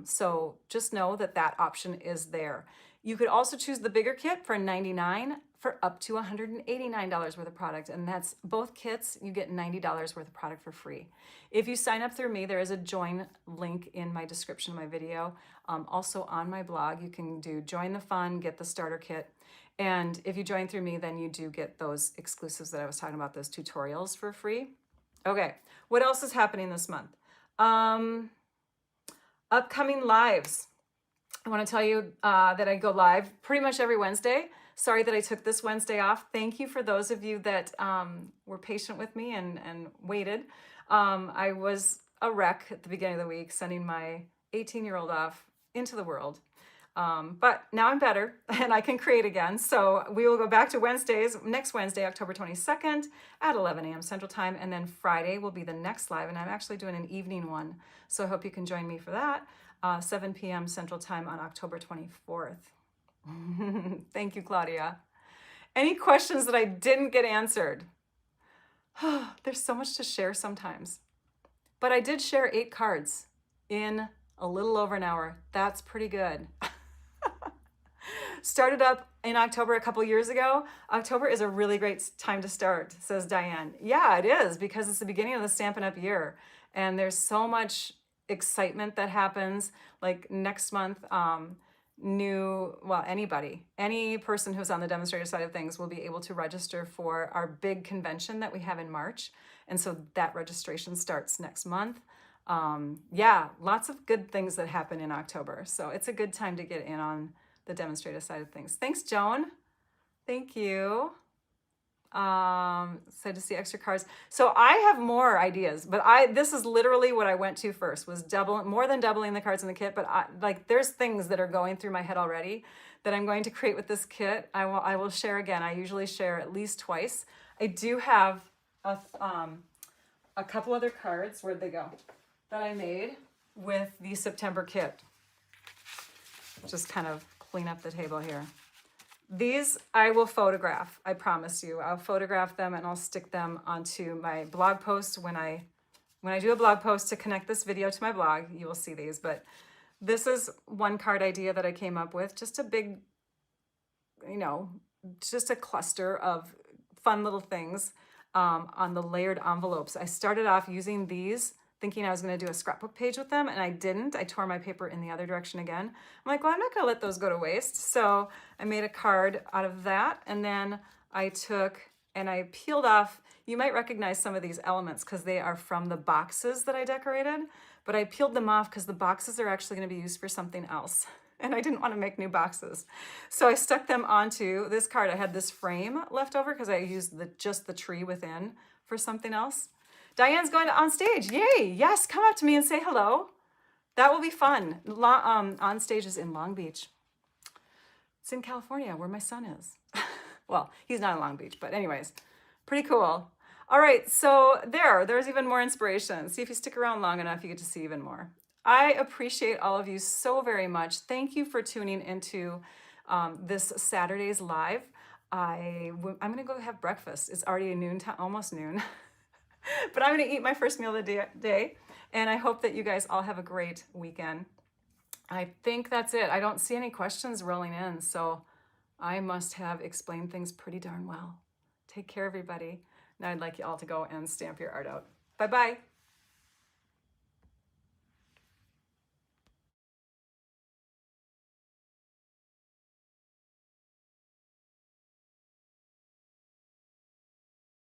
So just know that that option is there. You could also choose the bigger kit for $99 for up to $189 worth of product, and that's both kits. You get $90 worth of product for free. If you sign up through me, there is a join link in my description of my video. Also on my blog, you can do join the fun, get the starter kit, and if you join through me, then you do get those exclusives that I was talking about, those tutorials for free. Okay, what else is happening this month? Upcoming lives. I want to tell you that I go live pretty much every Wednesday. Sorry that I took this Wednesday off. Thank you for those of you that were patient with me and waited. I was a wreck at the beginning of the week, sending my 18-year-old off into the world. But now I'm better and I can create again. So we will go back to Wednesdays, next Wednesday, October 22nd at 11 a.m. Central Time. And then Friday will be the next live. And I'm actually doing an evening one. So I hope you can join me for that. 7 p.m. Central Time on October 24th. Thank you, Claudia. Any questions that I didn't get answered? There's so much to share sometimes. But I did share 8 cards in a little over an hour. That's pretty good. Started up in October a couple years ago. October is a really great time to start, says Diane. Yeah, it is, because it's the beginning of the Stampin' Up! Year. And there's so much excitement that happens. Like next month, any person who's on the demonstrator side of things will be able to register for our big convention that we have in March. And so that registration starts next month. Yeah, lots of good things that happen in October. So it's a good time to get in on the Demonstrator side of things. Thanks, Joan. Thank you. So to see extra cards. So I have more ideas, but this is literally what I went to first, was more than doubling the cards in the kit. But there's things that are going through my head already that I'm going to create with this kit. I will share again. I usually share at least twice. I do have a couple other cards, where'd they go, that I made with the September kit. Just kind of clean up the table here. These I will photograph, I promise you. I'll photograph them and I'll stick them onto my blog post. When I do a blog post to connect this video to my blog, you will see these. But this is one card idea that I came up with. Just a big, just a cluster of fun little things on the layered envelopes. I started off using these, thinking I was going to do a scrapbook page with them, and I didn't. I tore my paper in the other direction again. I'm like, well, I'm not going to let those go to waste. So I made a card out of that, and then I took and I peeled off. You might recognize some of these elements because they are from the boxes that I decorated, but I peeled them off because the boxes are actually going to be used for something else, and I didn't want to make new boxes. So I stuck them onto this card. I had this frame left over because I used just the tree within for something else. Diane's going on stage. Yay. Yes, come up to me and say hello. That will be fun. On stage is in Long Beach. It's in California where my son is. Well, he's not in Long Beach, but anyways, pretty cool. All right, so there's even more inspiration. See if you stick around long enough, you get to see even more. I appreciate all of you so very much. Thank you for tuning into this Saturday's live. I'm gonna go have breakfast. It's already noontime, almost noon. But I'm going to eat my first meal of the day, and I hope that you guys all have a great weekend. I think that's it. I don't see any questions rolling in, so I must have explained things pretty darn well. Take care, everybody. Now I'd like you all to go and stamp your art out. Bye-bye.